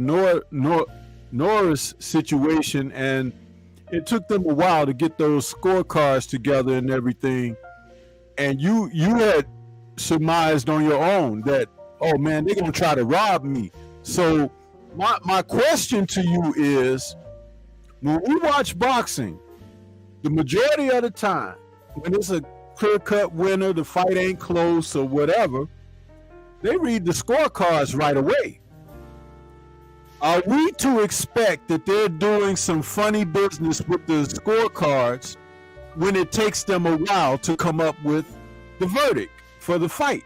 Norris situation, and it took them a while to get those scorecards together and everything, and you had surmised on your own that, oh man, they're gonna try to rob me. So my question to you is, when we watch boxing, the majority of the time, when it's a clear-cut winner, the fight ain't close or whatever, they read the scorecards right away. Are we to expect that they're doing some funny business with the scorecards when it takes them a while to come up with the verdict for the fight?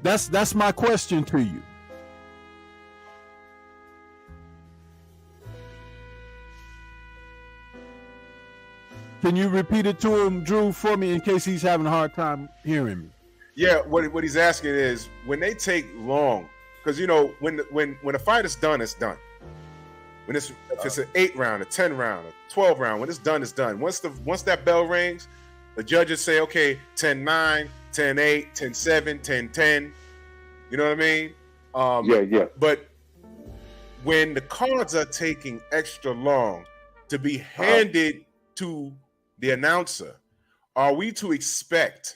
That's my question to you. Can you repeat it to him, Drew, for me, in case he's having a hard time hearing me? Yeah, what he's asking is, when they take long, because when a fight is done, it's done. When if it's an 8 round, a 10 round, a 12 round, when it's done, it's done. Once that bell rings, the judges say, okay, 10-9, 10-8, 10-7, 10-10. You know what I mean? Yeah. But when the cards are taking extra long to be handed to the announcer, are we to expect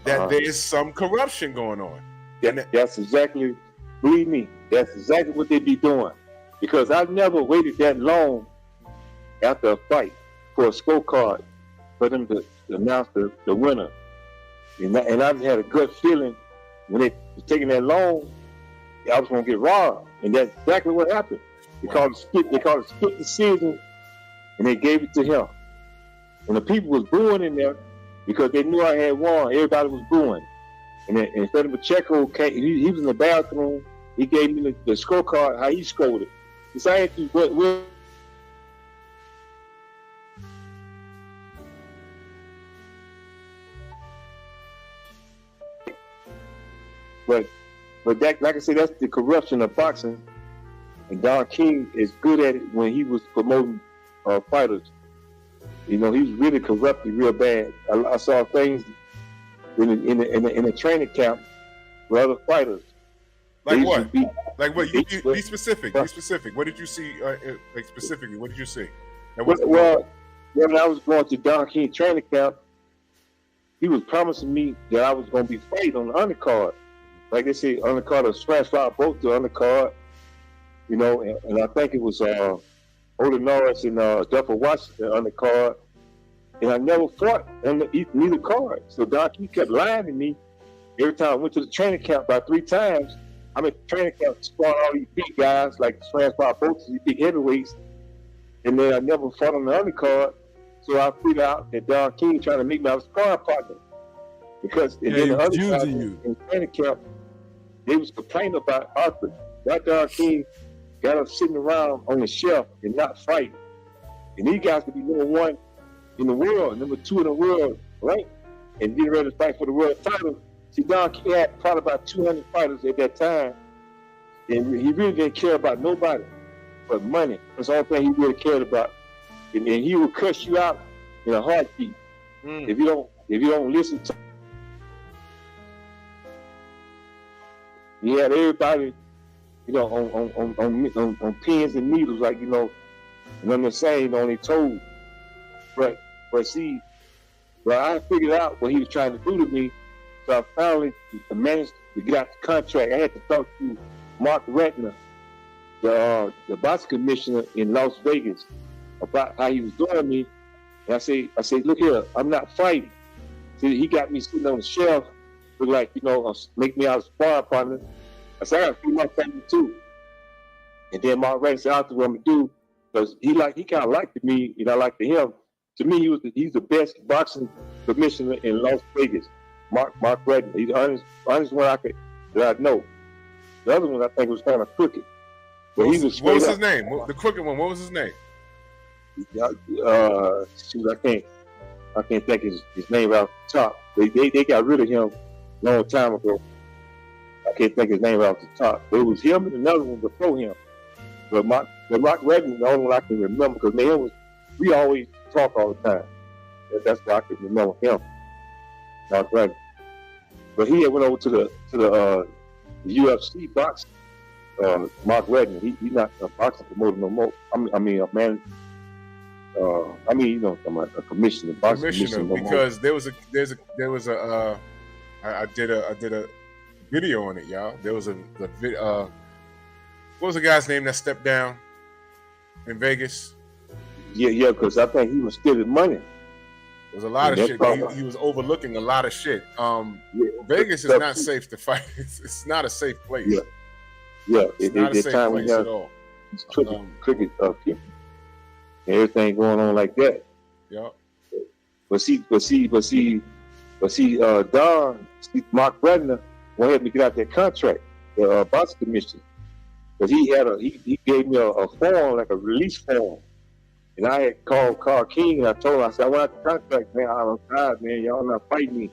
that there's some corruption going on? That's exactly, believe me, that's exactly what they be doing. Because I've never waited that long after a fight for a scorecard for them to announce the winner. And I've had a gut feeling when they was taking that long, I was going to get robbed. And that's exactly what happened. They called it split decision, and they gave it to him. And the people was booing in there because they knew I had won. Everybody was booing. And then, instead of Pacheco came, he was in the bathroom. He gave me the scorecard, how he scored it. He said, I asked you, what But that, like I said, that's the corruption of boxing. And Don King is good at it when he was promoting fighters. He was really corrupted real bad. I saw things in the training camp with other fighters. Like what? Like what? Be specific. Be specific. What did you see? Like specifically, what did you see? Well, when I was going to Don King training camp, he was promising me that I was going to be fighting on the undercard. Like they say, undercard or transfer both to undercard. And I think it was Odin Norris and Duffer Washington undercard. And I never fought on neither card. So Don King kept lying to me. Every time I went to the training camp about 3 times, I'm at the training camp sparring all these big guys like transfer both these big heavyweights. And then I never fought on the undercard. So I figured out that Don King trying to make me a sparring partner. Because then the other guys in the training camp, they was complaining about Arthur. That Don King got us sitting around on the shelf and not fighting. And these guys could be number 1 in the world, number 2 in the world, right? And getting ready to fight for the world title. See, Don King had probably about 200 fighters at that time. And he really didn't care about nobody but money. That's the only thing he really cared about. And he will cuss you out in a heartbeat if you don't listen to him. He had everybody, on pins and needles, like, and I'm just saying, on their toes. But see, I figured out what he was trying to do to me, so I finally managed to get out the contract. I had to talk to Mark Ratner, the boxing commissioner in Las Vegas, about how he was doing me. And I said, look here, I'm not fighting. See, he got me sitting on the shelf, look like, make me out a sparring partner. I said, I got to feed my family too. And then Mark Ratner said, what I'm going to do, because he kind of liked me, I liked him. To me, he's the best boxing commissioner in Las Vegas. Mark Redden. He's the honest one that I know. The other one I think was kind of crooked. But What he was was his name? The crooked one. What was his name? Shoot, I can't think his name out the top. They got rid of him a long time ago. I can't think his name out the top. But it was him and another one before him. But Mark Redden is the only one I can remember because man, we always talk all the time. That's why I can remember him, Mark Redden. But he had went over to the UFC boxing. Mark Redden, he's not a boxing promoter no more. I mean a man. A commissioner, boxing commissioner. No because more. I did a video on it, y'all. There was what was the guy's name that stepped down in Vegas? Yeah, because I think he was stealing money. There's a lot of shit. He was overlooking a lot of shit. Vegas is not safe to fight. It's not a safe place. Yeah. It's not a safe place at all. It's cricket people. Everything going on like that. Yeah. But see, Mark Redden wanted me to get out that contract, the boxing commission. But he gave me a form, like a release form. And I had called Carl King and I told him, I said, I want out the contract, man. I'm tired, man. Y'all not fighting me.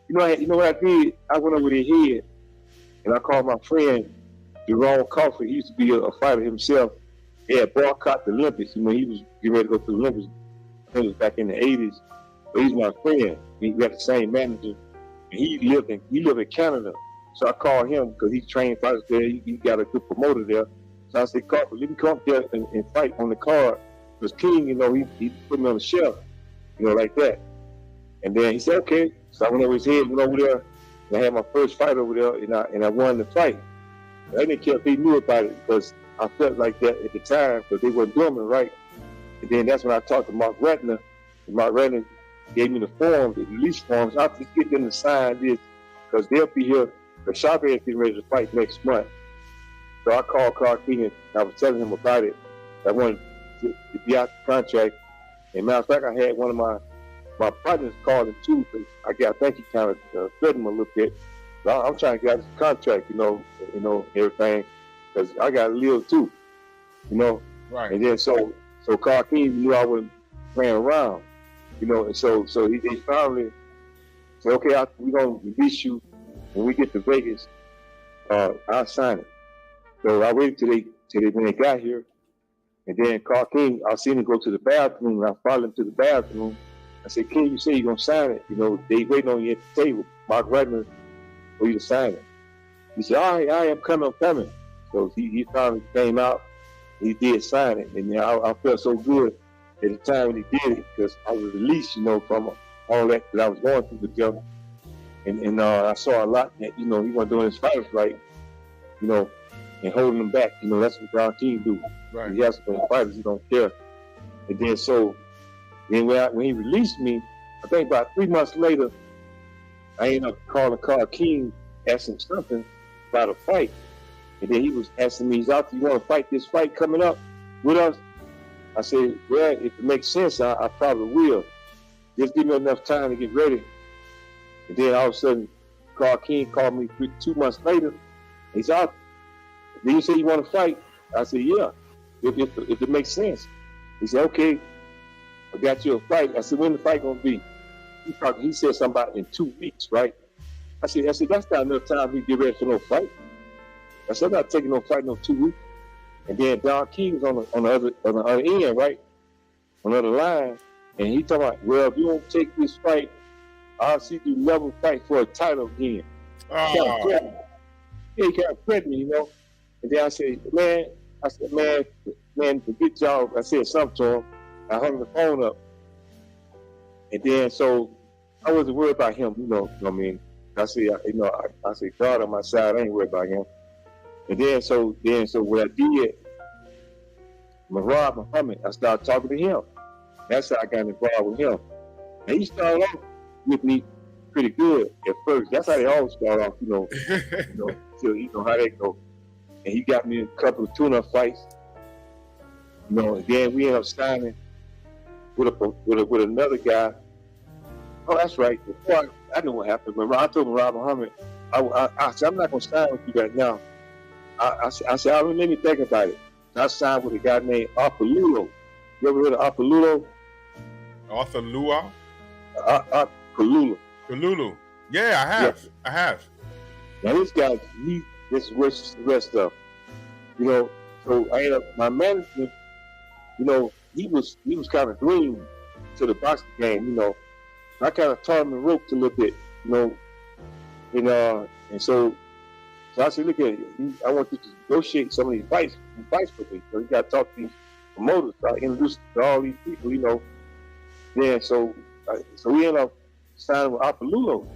You know what I did? I went over their head and I called my friend Jerome Coffey. He used to be a fighter himself. He had boycotted the Olympics. He was getting ready to go to the Olympics. I think it was back in the 80s. But he's my friend. We got the same manager. And he lived in Canada. So I called him because he trained fighters there. He got a good promoter there. So I said, Coffey, let me come up there and fight on the card. Because King, he put me on the shelf, like that. And then he said, okay. So I went over his head, went over there, and I had my first fight over there, and I won the fight. And I didn't care if they knew about it because I felt like that at the time because they weren't doing it right. And then that's when I talked to Mark Redden. And Mark Redden gave me the form, the release forms. I'll just get them to sign this because they'll be here. The Shakur is getting ready to fight next month. So I called Carl King and I was telling him about it. I wanted to be out the contract. And matter of fact, I had one of my partners call him too. I think he kind of threatened him a little bit. So I'm trying to get out this contract, everything, because I got to live too, Right. And then so Carl King knew I wasn't playing around, and so they finally said, okay, we're gonna release you when we get to Vegas. I'll sign it. So I waited till when they got here. And then Carl King, I seen him go to the bathroom, and I followed him to the bathroom. I said, King, you say you're going to sign it. They waiting on you at the table, Mark Redden, for you to sign it. He said, all right, I'm coming. So he finally came out, he did sign it. And I felt so good at the time when he did it, because I was released, from all that I was going through with them. And I saw a lot that, he wasn't doing his fighters right, and holding them back. That's what Carl King do. Right. He has some fighters, he don't care. And then when he released me, I think about 3 months later, I ended up calling Carl King, asking something about a fight. And then he was asking me, you want to fight this fight coming up with us? I said, well, if it makes sense, I probably will. Just give me enough time to get ready. And then all of a sudden, Carl King called me 2 months later. He said, then you say you want to fight? I said, yeah, if it makes sense. He said, okay, I got you a fight. I said, when the fight gonna be? He said something about in 2 weeks, right? I said, that's not enough time to get ready for no fight. I said, I'm not taking no fight no 2 weeks. And then Don King was on the other end, right? On the other line. And he talking about, well, if you don't take this fight, I'll see you never fight for a title again. He kind of threatened me, And then I said, man, forget y'all. I said something to him. I hung the phone up. And then, so I wasn't worried about him, you know what I mean? I said, I said, God on my side, I ain't worried about him. And then, so what I did, Marab Muhammad, I started talking to him. That's how I got involved with him. And he started off with me pretty good at first. That's how they always start off, till how they go. And he got me a couple of tune-up fights. And then we ended up signing with another guy Oh, that's right. Before I know what happened, but I told Rob Muhammad, I said, I'm not going to sign with you right now. I said, let me think about it. I signed with a guy named Apollulo. You ever heard of Apollulo? Arthur Luau? Apollulo. Kalulu. Yeah, I have. Yeah. I have. Now this guy, this is the rest stuff. You know, so I ended up, my manager, you know, he was kind of green to the boxing game, you know. I kind of taught him the ropes a little bit, you know. And so I said, look at it. I want you to negotiate some of these fights for me. So you got to talk to these promoters. I introduced to all these people, you know. Yeah, so we ended up signing with Apollulo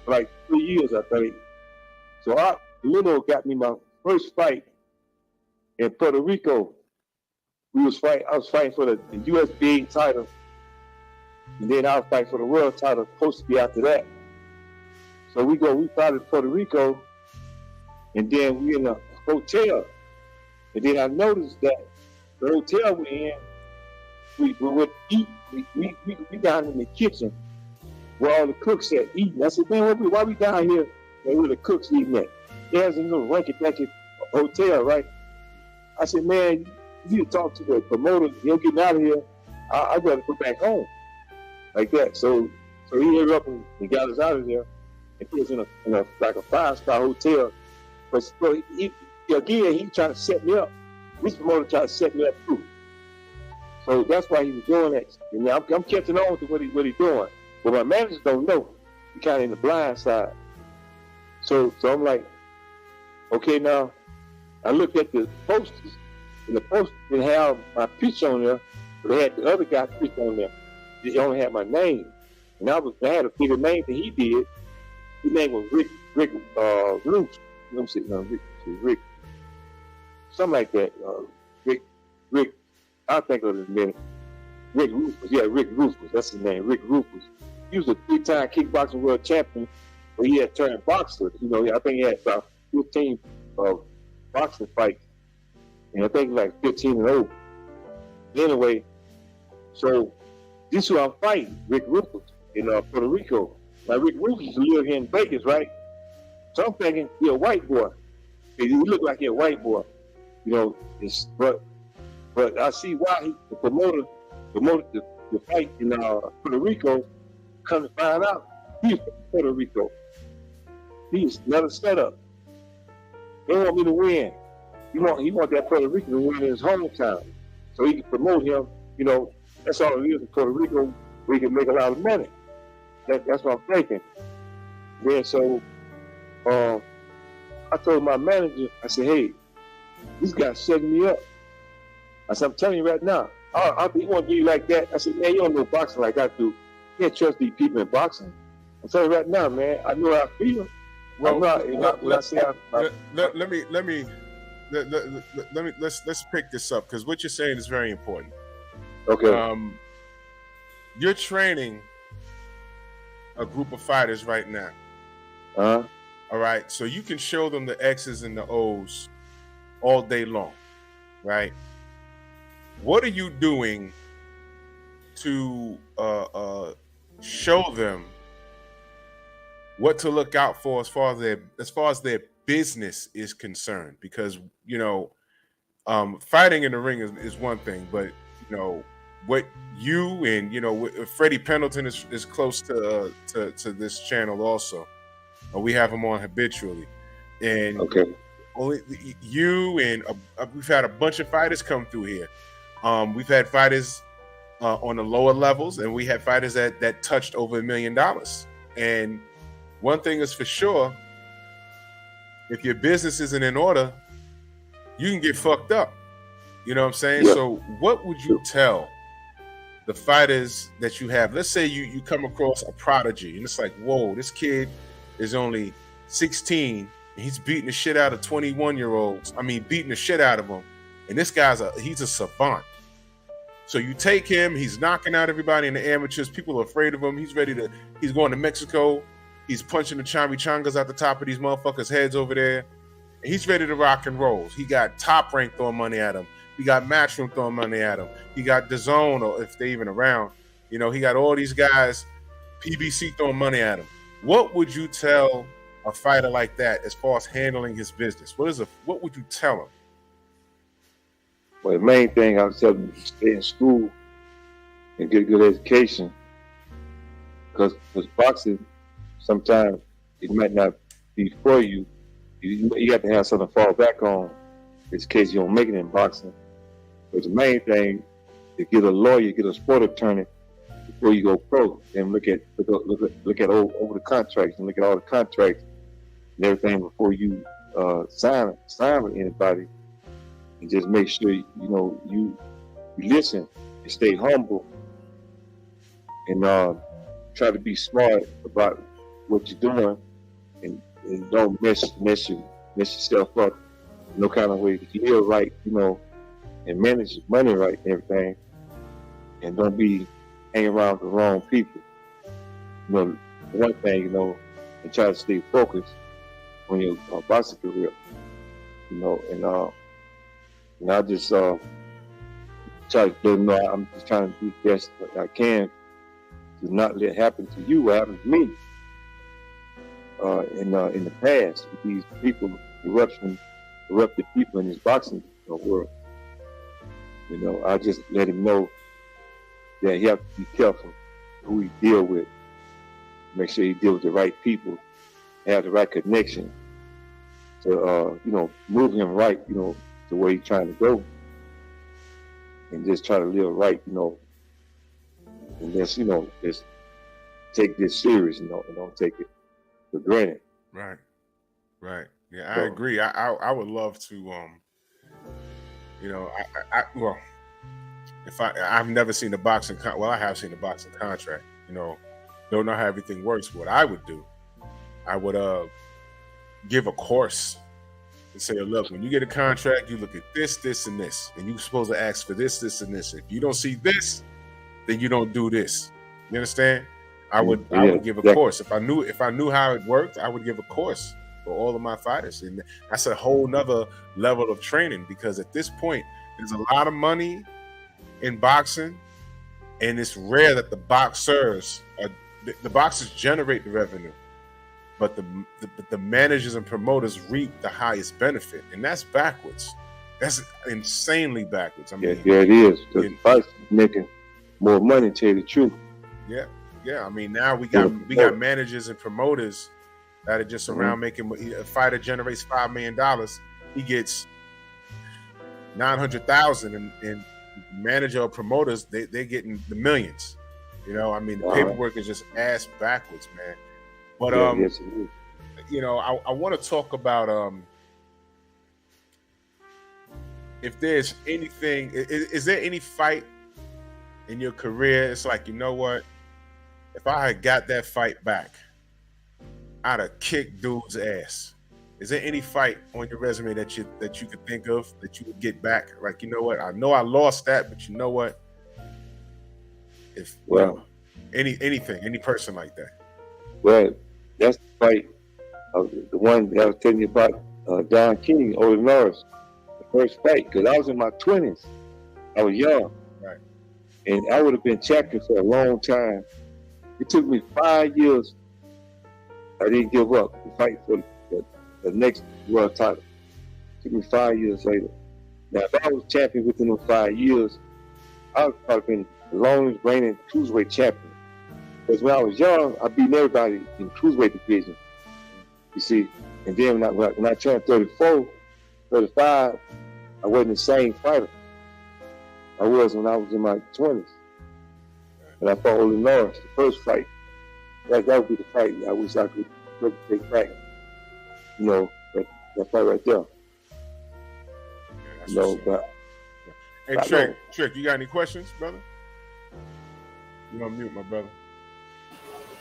for like 3 years, I think. So Apollulo got me my first fight in Puerto Rico. I was fighting for the USBA title. And then I was fighting for the world title, supposed to be after that. So we fought in Puerto Rico, and then we in a hotel. And then I noticed that the hotel we're in, we would eat. We down in the kitchen where all the cooks at eating. I said, man, why we down here where the cooks eating at? There's a little ranky-danky hotel, right? I said, man, you need to talk to the promoter. He'll get out of here. I got to go back home. Like that. So he hit up and got us out of there and put us in a like a 5-star hotel. But he trying to set me up. This promoter tried to set me up too. So that's why he was doing that. And I'm catching on to what he's doing. But my managers don't know. He kind of in the blind side. So I'm like, okay, now I looked at the posters, and the posters didn't have my picture on there, but they had the other guy's picture on there. They only had my name. And I had a bigger name than he did. His name was Rick Roots. Let me see, Rick. Something like that. Rick, I'll think of it in a minute. Rick Rufus. Yeah, Rick Rufus. That's his name, Rick Rufus. He was a 3-time kickboxing world champion, but he had turned boxer. You know, I think he had about 15 boxing fights. And I think like 15 and over. Anyway, so this is who I'm fighting, Rick Rufus, in Puerto Rico. Now, Rick Rufus live here in Vegas, right? So I'm thinking he's a white boy. He look like he's a white boy. You know, but I see why the promoter promoted the fight in Puerto Rico. Come to find out, he's from Puerto Rico. He's another setup. They want me to win. He want that Puerto Rican to win in his hometown, so he can promote him. You know, that's all it is in Puerto Rico. We can make a lot of money. That's what I'm thinking. Yeah, so I told my manager, I said, hey, this guy's setting me up. I said, I'm telling you right now, he won't do you like that. I said, man, you don't know boxing like I do. You can't trust these people in boxing. I'm telling you right now, man, I know how I feel. Well, let's pick this up, because what you're saying is very important. Okay. You're training a group of fighters right now. Uh-huh. All right, so you can show them the X's and the O's all day long, right? What are you doing to show them what to look out for as far as their business is concerned? Because, you know, fighting in the ring is one thing, but, you know, what you and, you know, Freddie Pendleton is close to this channel also. We have him on habitually, and okay. Only you and we've had a bunch of fighters come through here. We've had fighters on the lower levels, and we had fighters that touched over $1 million. And one thing is for sure, if your business isn't in order, you can get fucked up. You know what I'm saying? Yeah. So what would you tell the fighters that you have? Let's say you come across a prodigy, and it's like, whoa, this kid is only 16, and he's beating the shit out of 21-year-olds. I mean, beating the shit out of them. And this guy's he's a savant. So you take him, he's knocking out everybody in the amateurs. People are afraid of him. He's going to Mexico. He's punching the chamichangas out the top of these motherfuckers' heads over there. And he's ready to rock and roll. He got Top Rank throwing money at him. He got Matchroom throwing money at him. He got DAZN, or if they even around. You know, he got all these guys PBC throwing money at him. What would you tell a fighter like that as far as handling his business? What would you tell him? Well, the main thing I would tell them is stay in school and get a good education. Because boxing, sometimes it might not be for you. You have to have something to fall back on in case you don't make it in boxing. But the main thing is get a lawyer, get a sport attorney before you go pro, and look at over the contracts and look at all the contracts and everything before you sign with anybody, and just make sure you listen and stay humble and try to be smart about what you're doing, and don't mess yourself up in no kind of way. If you live right, and manage money right and everything, and don't be hanging around the wrong people. One thing, and try to stay focused on your boxing career. And I just try to let them know I'm just trying to do the best that I can to not let it happen to you what happened to me in the past with these people, corrupted people in this boxing world. I just let him know that he have to be careful who he deal with. Make sure he deal with the right people, have the right connection to move him right, to where he's trying to go, and just try to live right, and just just take this serious, and don't take it for granted. Right. Yeah, I agree. I would love to I've never seen a boxing I have seen a boxing contract, don't know how everything works. What I would do, I would give a course and say, look, when you get a contract, you look at this, and this, and you're supposed to ask for this, and this. If you don't see this, then you don't do this. You understand? I would give a course. If I knew how it worked, I would give a course for all of my fighters. And that's a whole nother level of training, because at this point, there's a lot of money in boxing, and it's rare that the boxers generate the revenue, but the managers and promoters reap the highest benefit, and that's backwards. That's insanely backwards. I mean, yeah, it is. Because fighters making more money, to tell you the truth. Yeah. I mean, now we got managers and promoters that are just around making. A fighter generates $5 million, he gets 900,000, and manager or promoters they're getting the millions. I mean, the paperwork is just ass backwards, man. But yes, it is. I want to talk about if there's anything. Is there any fight in your career? It's like, what? If I had got that fight back, I'd have kicked dude's ass. Is there any fight on your resume that you could think of that you would get back? Like, what? I know I lost that, but you know what? If anything, any person like that. Well, that's the fight of the one that I was telling you about, Don King, Ole Norris, the first fight, because I was in my 20s. I was young. Right. And I would have been champion for a long time. It took me 5 years. I didn't give up to fight for the next world title. It took me 5 years later. Now, if I was champion within those 5 years, I would probably been the longest reigning cruiserweight champion. Because when I was young, I beat everybody in the cruiserweight division. You see, and then when I turned 34, 35, I wasn't the same fighter I was when I was in my 20s. And I fought Ole Norris, the first fight. That would be the fight I wish I could take back. That fight right there. But hey, Trick, you got any questions, brother? You on mute, my brother.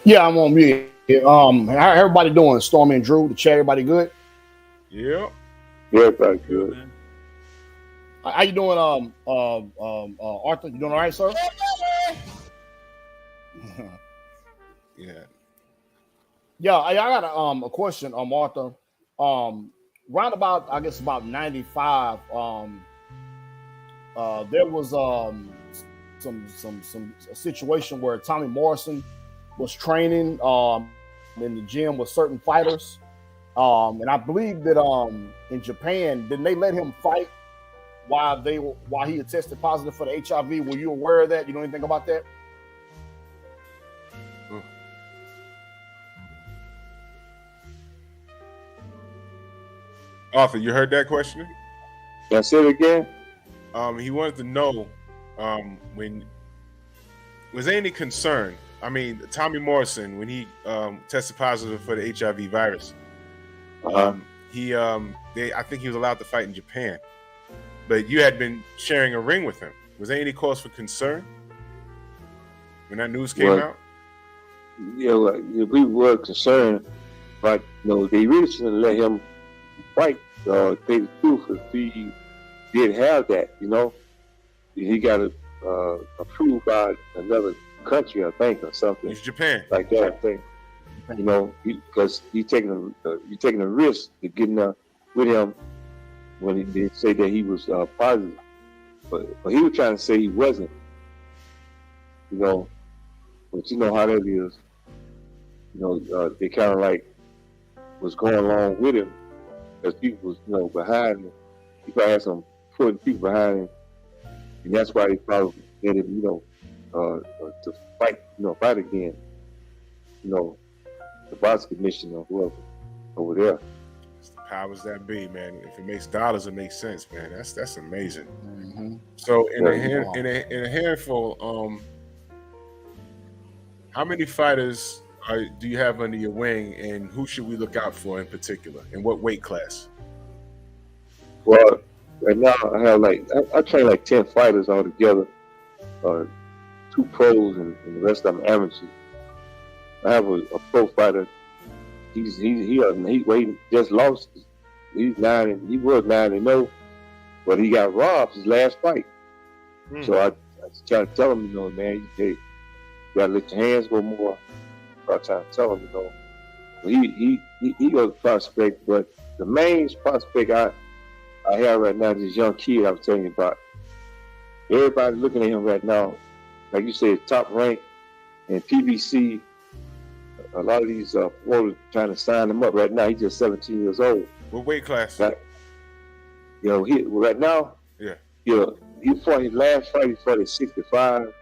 Yeah, I'm on mute. How everybody doing? Stormy and Drew, the chat, everybody good? Yeah. Yeah, everybody good. How you doing, Arthur? You doing all right, sir? Yeah, I got a question, Arthur. Round about, I guess, about 95, there was a situation where Tommy Morrison was training in the gym with certain fighters. And I believe that in Japan, didn't they let him fight while he had tested positive for the HIV? Were you aware of that? You know anything about that? Arthur, you heard that question? Can I say it again? He wanted to know when was there any concern? I mean, Tommy Morrison, when he tested positive for the HIV virus, I think he was allowed to fight in Japan, but you had been sharing a ring with him. Was there any cause for concern when that news came out? Yeah, we were concerned, but they really shouldn't let him fight. Tell the truth, if he did have that, he got approved by another country, I think, or something. It's Japan, like that. I think, because he's taking a risk to getting with him when he did say that he was positive, but he was trying to say he wasn't. But you know how that is. They kind of like was going along with him because people was behind him. He probably had some important people behind him, and that's why they probably let him to fight again. The boxing commission or whoever over there. It's the powers that be, man. If it makes dollars, it makes sense, man. That's amazing. Mm-hmm. So in a handful, how many fighters do you have under your wing, and who should we look out for in particular? In what weight class? Well, right now I have I train 10 fighters all together, 2 pros and the rest of them amateurs. I have a pro fighter. He just lost. He was 9-0, but he got robbed his last fight. So I try to tell him, man, you gotta let your hands go more. I try to tell him, he was a prospect, but the main prospect I have right now is this young kid I was telling you about. Everybody looking at him right now, like you said, top rank, and PBC. A lot of these promoters trying to sign him up right now. He's just 17 years old. What weight class? Right now, he fought his last fight. He fought at 65,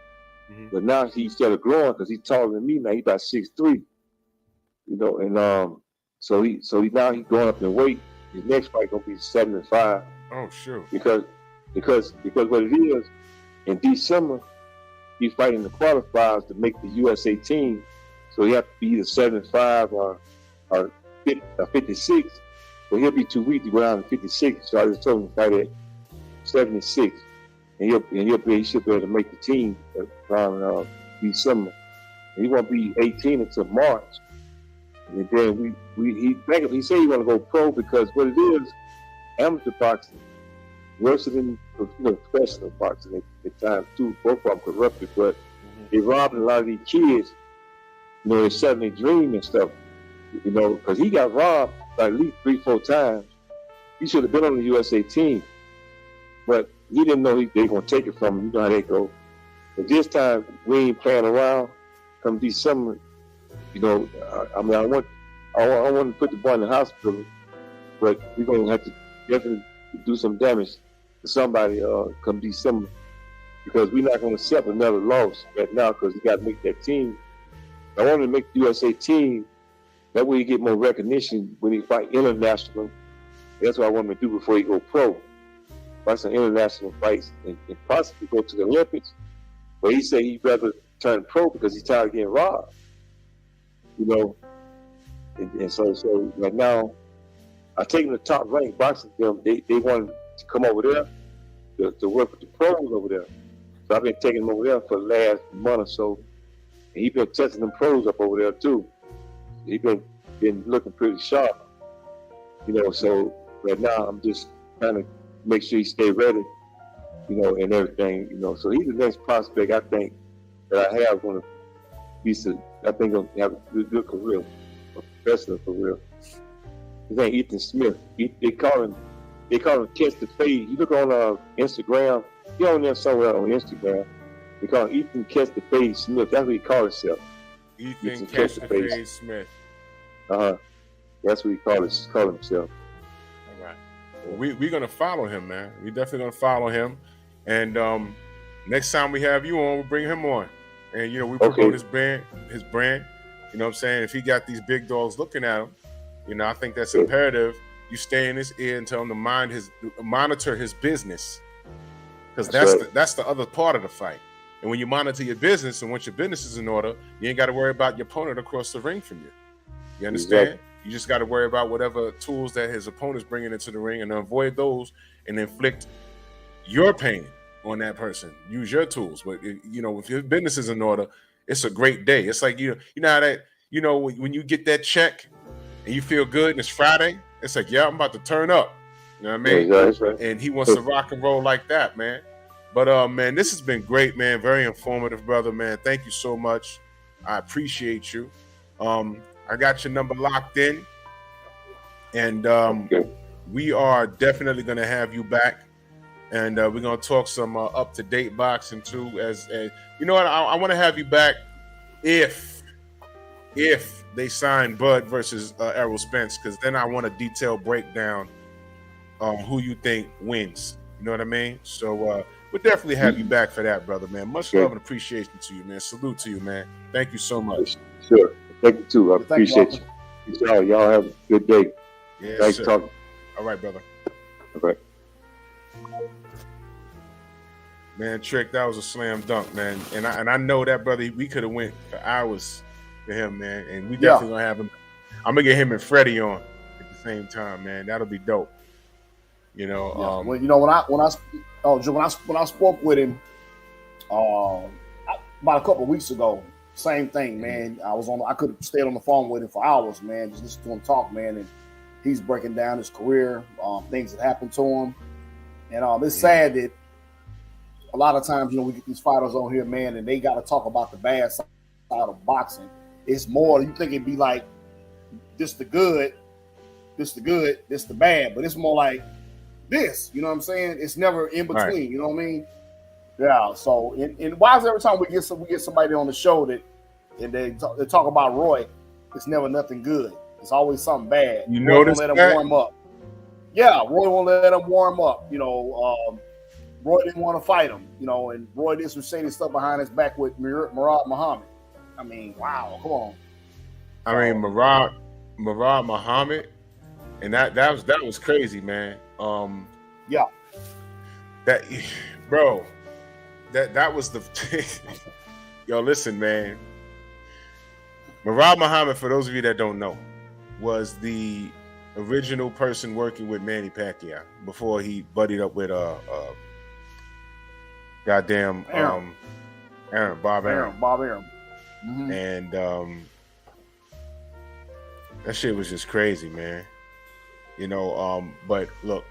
but now he's still growing because he's taller than me now. He's about 6'3", and so now he's going up in weight. His next fight gonna be 75. Oh, sure. Because what it is, in December he's fighting the qualifiers to make the USA team. So he have to be either 75 or 56. But he'll be too weak to go down to 56. So I just told him to fight at 76, and he should be able to make the team around December. And he won't be 18 until March. And then he said he want to go pro because what it is, amateur boxing worse than professional boxing at times too. Both of them corrupted, but they robbed a lot of these kids. They're selling their dream and stuff, because he got robbed at least 3-4 times. He should have been on the USA team, but he didn't know they were going to take it from him. You know how they go. But this time, we ain't playing around. Come December, I want to put the boy in the hospital, but we're going to have to definitely do some damage to somebody come December, because we're not going to accept another loss right now because he got to make that team. I want him to make the USA team. That way he get more recognition when he fight international. That's what I want him to do before he go pro. Fight some international fights and possibly go to the Olympics. But he said he'd rather turn pro because he's tired of getting robbed. And so right now, I take him to top ranked boxing film. They wanted to come over there to work with the pros over there. So I've been taking him over there for the last month or so. And he's been testing them pros up over there too. He's been looking pretty sharp. So right now I'm just trying to make sure he stay ready, and everything, So he's the next prospect I think that I have going to be. I think going to have a good career, a professional career. His name Ethan Smith. They call him Catch the Fade. You look on Instagram. He on there somewhere on Instagram. They call him Ethan Catch the Fade Smith. That's what he calls himself. Ethan Catch the Fade Smith. That's what he call himself. All right. Well, we're gonna follow him, man. We definitely gonna follow him. And next time we have you on, we'll bring him on. And we promote his brand. You know what I'm saying? If he got these big dogs looking at him, I think that's imperative. You stay in his ear and tell him to monitor his business. Because that's the other part of the fight. And when you monitor your business, and once your business is in order, you ain't got to worry about your opponent across the ring from you. You understand? Exactly. You just got to worry about whatever tools that his opponent's bringing into the ring and avoid those and inflict your pain on that person. Use your tools. But, if your business is in order, it's a great day. It's like, you know how that, when you get that check and you feel good and it's Friday, it's like, yeah, I'm about to turn up. You know what I mean? That's right. And he wants to rock and roll like that, man. But man, this has been great, man. Very informative, brother, man. Thank you so much. I appreciate you. I got your number locked in, and we are definitely gonna have you back, and we're gonna talk some up-to-date boxing too. As you know what, I want to have you back if they sign Bud versus Errol Spence, because then I want a detailed breakdown on who you think wins. You know what I mean? So we'll definitely have you back for that, brother, man. Much love and appreciation to you, man. Salute to you, man. Thank you so much. Sure. Thank you, too. I appreciate you. Y'all have a good day. Yeah, thanks for talking. All right, brother. All right. Man, Trick, that was a slam dunk, man. And I know that, brother, we could have went for hours for him, man. And we definitely going to have him. I'm going to get him and Freddie on at the same time, man. That'll be dope. Well, when I spoke with him about a couple of weeks ago, same thing, man. I could have stayed on the phone with him for hours, man, just listen to him talk, man. And he's breaking down his career, things that happened to him, and it's sad that a lot of times, we get these fighters on here, man, and they got to talk about the bad side of boxing. It's more, you think it'd be like this the good, this the bad, but it's more like this, you know what I'm saying? It's never in between, right. You know what I mean? Yeah. So, and why is every time we get somebody on the show that and they talk about Roy, it's never nothing good. It's always something bad. You notice that? Roy won't let him warm up. Yeah, Roy won't let him warm up. Roy didn't want to fight him. And Roy did some shady stuff behind his back with Murad Muhammad. I mean, wow, come on. I mean, Murad Muhammad, and that was crazy, man. Yeah. That, bro, that was the yo, listen, man. Murad Muhammad, for those of you that don't know, was the original person working with Manny Pacquiao before he buddied up with goddamn Bob Arum. Mm-hmm. And that shit was just crazy, man. But look,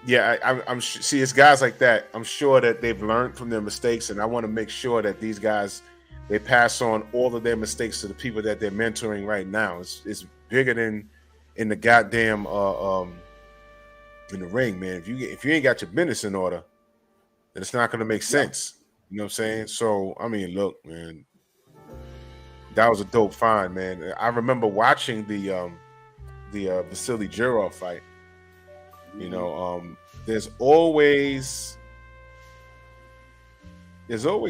yeah, I'm see, it's guys like that. I'm sure that they've learned from their mistakes, and I want to make sure that these guys, they pass on all of their mistakes to the people that they're mentoring right now. It's bigger than in the goddamn in the ring, man. If you ain't got your business in order, then it's not gonna make sense. You know what I'm saying? So I mean, look, man, that was a dope find, man. I remember watching the Vasily Jirov fight. There's always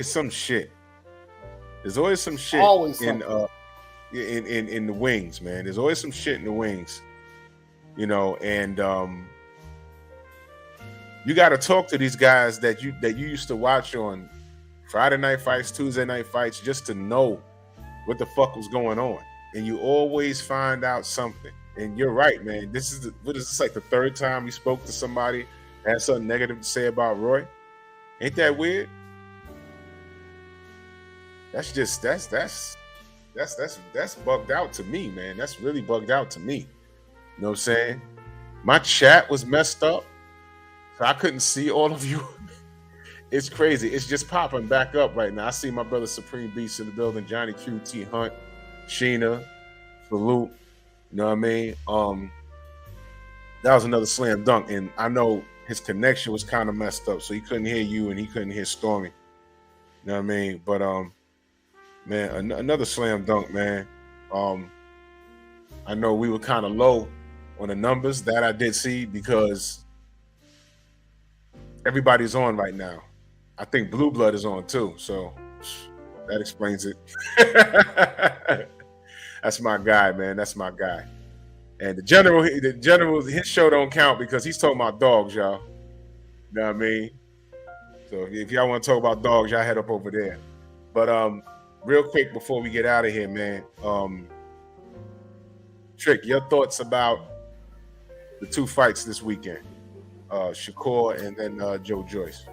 some shit. There's always some shit in the wings, man. There's always some shit in the wings, and you got to talk to these guys that you used to watch on Friday night fights, Tuesday night fights, just to know what the fuck was going on. And you always find out something. And you're right, man. This is like the third time you spoke to somebody that had something negative to say about Roy. Ain't that weird? That's bugged out to me, man. That's really bugged out to me. You know what I'm saying? My chat was messed up, so I couldn't see all of you. It's crazy. It's just popping back up right now. I see my brother Supreme Beast in the building, Johnny QT Hunt, Sheena, Salute. You know what I mean? That was another slam dunk, and I know his connection was kind of messed up, so he couldn't hear you and he couldn't hear Stormy. You know what I mean? But Man, another slam dunk, man. I know we were kind of low on the numbers that I did see because everybody's on right now. I think Blue Blood is on too, so that explains it. That's my guy, man. That's my guy. And the general, his show don't count because he's talking about dogs, y'all. You know what I mean? So if y'all want to talk about dogs, y'all head up over there. But real quick before we get out of here, man. Trick, your thoughts about the two fights this weekend, Shakur and then Joe Joyce.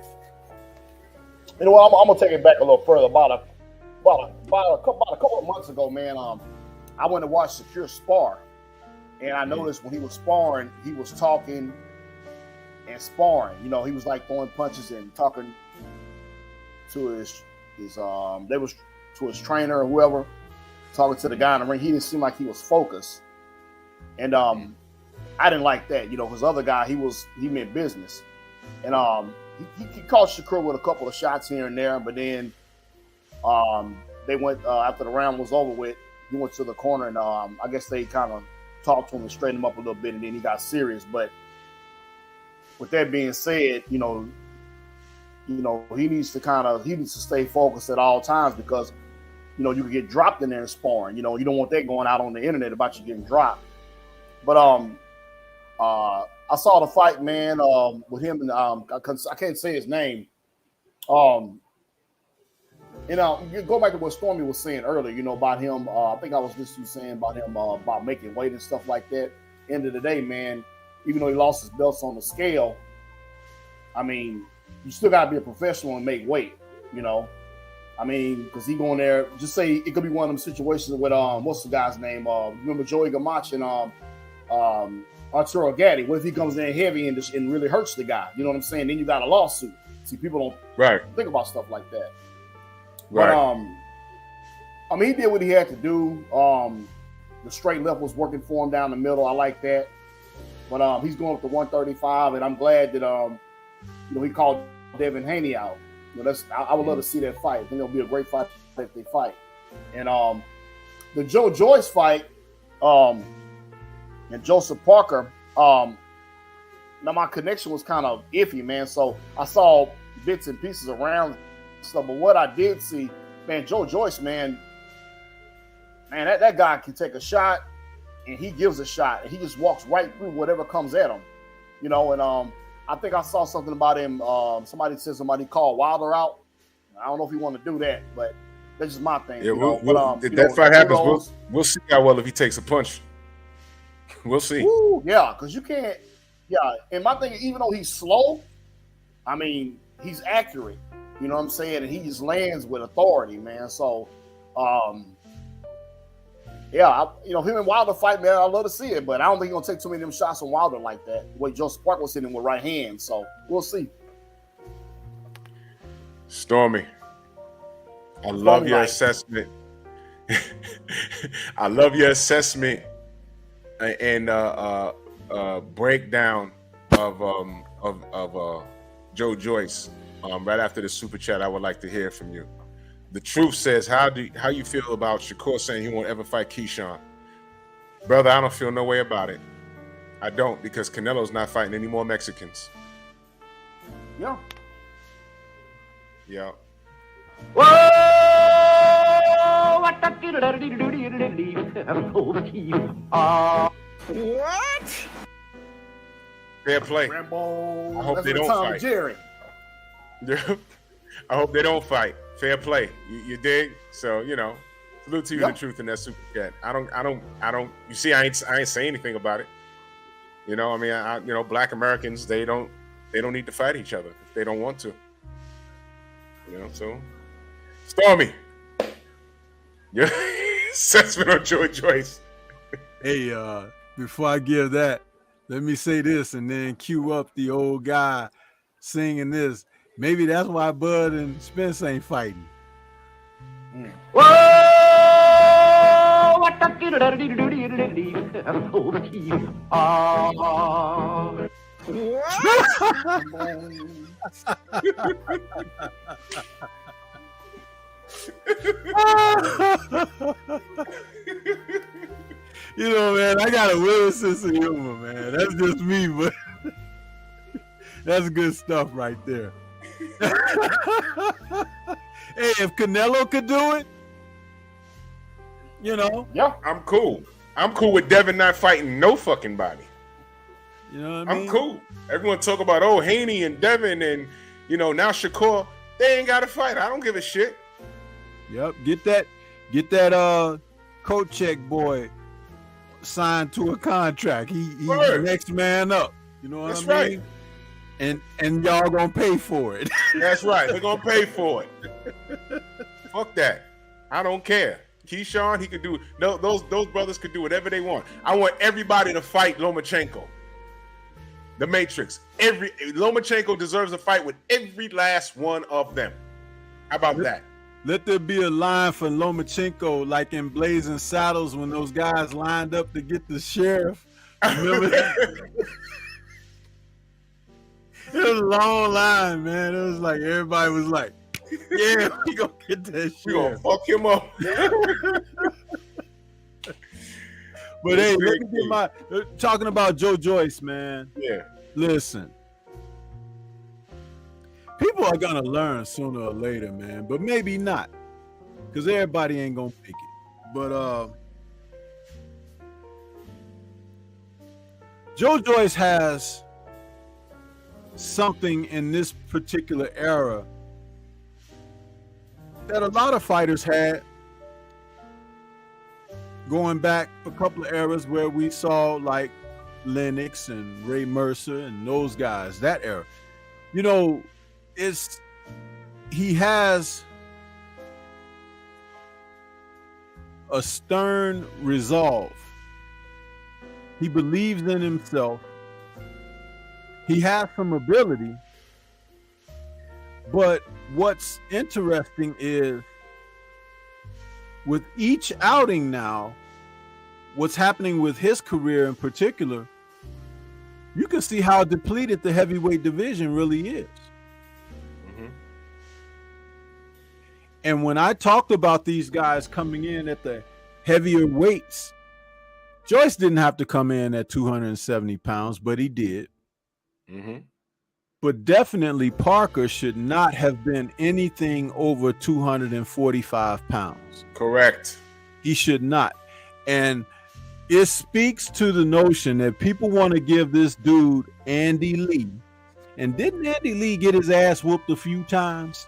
You know what? I'm gonna take it back a little further. About a couple of months ago, man. I went to watch Shakur spar, and I noticed when he was sparring, he was talking and sparring. You know, he was like throwing punches and talking to his trainer or whoever, talking to the guy in the ring. He didn't seem like he was focused, and I didn't like that. You know, his other guy, he meant business, and he caught Shakur with a couple of shots here and there, but then they went after the round was over with. He went to the corner and I guess they kind of talked to him and straightened him up a little bit, and then he got serious. But with that being said, you know, he needs to stay focused at all times because, you know, you can get dropped in there and sparring. You know, you don't want that going out on the internet about you getting dropped. But I saw the fight, man, with him and I can't say his name. You know, you go back to what Stormy was saying earlier, you know, about him. I think I was listening to you saying about him about making weight and stuff like that. End of the day, man, even though he lost his belts on the scale, I mean, you still got to be a professional and make weight, you know. I mean, because he going there, just say it could be one of them situations with, what's the guy's name? Remember Joey Gamache and Arturo Gatti? What if he comes in heavy and really hurts the guy? You know what I'm saying? Then you got a lawsuit. See, people don't think about stuff like that. Right. But, I mean, he did what he had to do. The straight left was working for him down the middle. I like that. But he's going up to 135, and I'm glad that you know, he called Devin Haney out. You know, I would love to see that fight. I think it'll be a great fight if they fight. And the Joe Joyce fight and Joseph Parker. Now my connection was kind of iffy, man. So I saw bits and pieces around stuff, but what I did see, man, Joe Joyce, man, that guy can take a shot, and he gives a shot, and he just walks right through whatever comes at him, you know. And I think I saw something about him. Somebody said somebody called Wilder out. I don't know if he want to do that, but that's just my thing. Yeah, if that fight happens, we'll see how well if he takes a punch. We'll see. Ooh, yeah, because you can't. Yeah, and my thing, even though he's slow, I mean, he's accurate. You know what I'm saying? And he just lands with authority, man. So, yeah, him and Wilder fight, man, I'd love to see it, but I don't think he's going to take too many of them shots on Wilder like that, the way Joe Spark was hitting with right hand. So, we'll see. Stormy, I love your assessment. I love your assessment and breakdown of Joe Joyce. Right after the super chat, I would like to hear from you. The Truth says, how you feel about Shakur saying he won't ever fight Keyshawn? Brother, I don't feel no way about it. I don't, because Canelo's not fighting any more Mexicans. Yeah. Yeah. Whoa! What? Fair play. Rambo. I hope they don't fight. Jerry. I hope they don't fight. Fair play. You dig? So, you know, salute to you, The Truth, in that super chat. I don't. You see, I ain't saying anything about it. You know, I mean, Black Americans, they don't need to fight each other if they don't want to. You know, so Stormy, your assessment on Joe Joyce. Hey, before I give that, let me say this and then cue up the old guy singing this. Maybe that's why Bud and Spence ain't fighting. Whoa! You know, man, I got a weird sense of humor, man. That's just me, but that's good stuff right there. Hey, if Canelo could do it, you know. Yeah. I'm cool. I'm cool with Devin not fighting no fucking body. You know what I mean? I'm cool. Everyone talk about, oh, Haney and Devin and, you know, now Shakur. They ain't got to fight. I don't give a shit. Yep. Get that coat check boy signed to a contract. He's the next man up. You know what I mean? Right. And y'all gonna pay for it. That's right. They're gonna pay for it. Fuck that. I don't care. Keyshawn, he could do those brothers could do whatever they want. I want everybody to fight Lomachenko. The Matrix. Lomachenko deserves a fight with every last one of them. How about that? Let there be a line for Lomachenko, like in Blazing Saddles when those guys lined up to get the sheriff. Remember that? It was a long line, man. It was like everybody was like, "Yeah, we gonna get that shit. We gonna fuck him up." But hey, let me get talking about Joe Joyce, man. Yeah. Listen, people are gonna learn sooner or later, man, but maybe not, because everybody ain't gonna make it. But Joe Joyce has something in this particular era that a lot of fighters had, going back a couple of eras where we saw like Lennox and Ray Mercer and those guys, that era. You know, he has a stern resolve. He believes in himself. He has some ability, but what's interesting is with each outing now, what's happening with his career in particular, you can see how depleted the heavyweight division really is. Mm-hmm. And when I talked about these guys coming in at the heavier weights, Joyce didn't have to come in at 270 pounds, but he did. Mm-hmm. But definitely Parker should not have been anything over 245 pounds. Correct. He should not. And it speaks to the notion that people want to give this dude Andy Lee. And didn't Andy Lee get his ass whooped a few times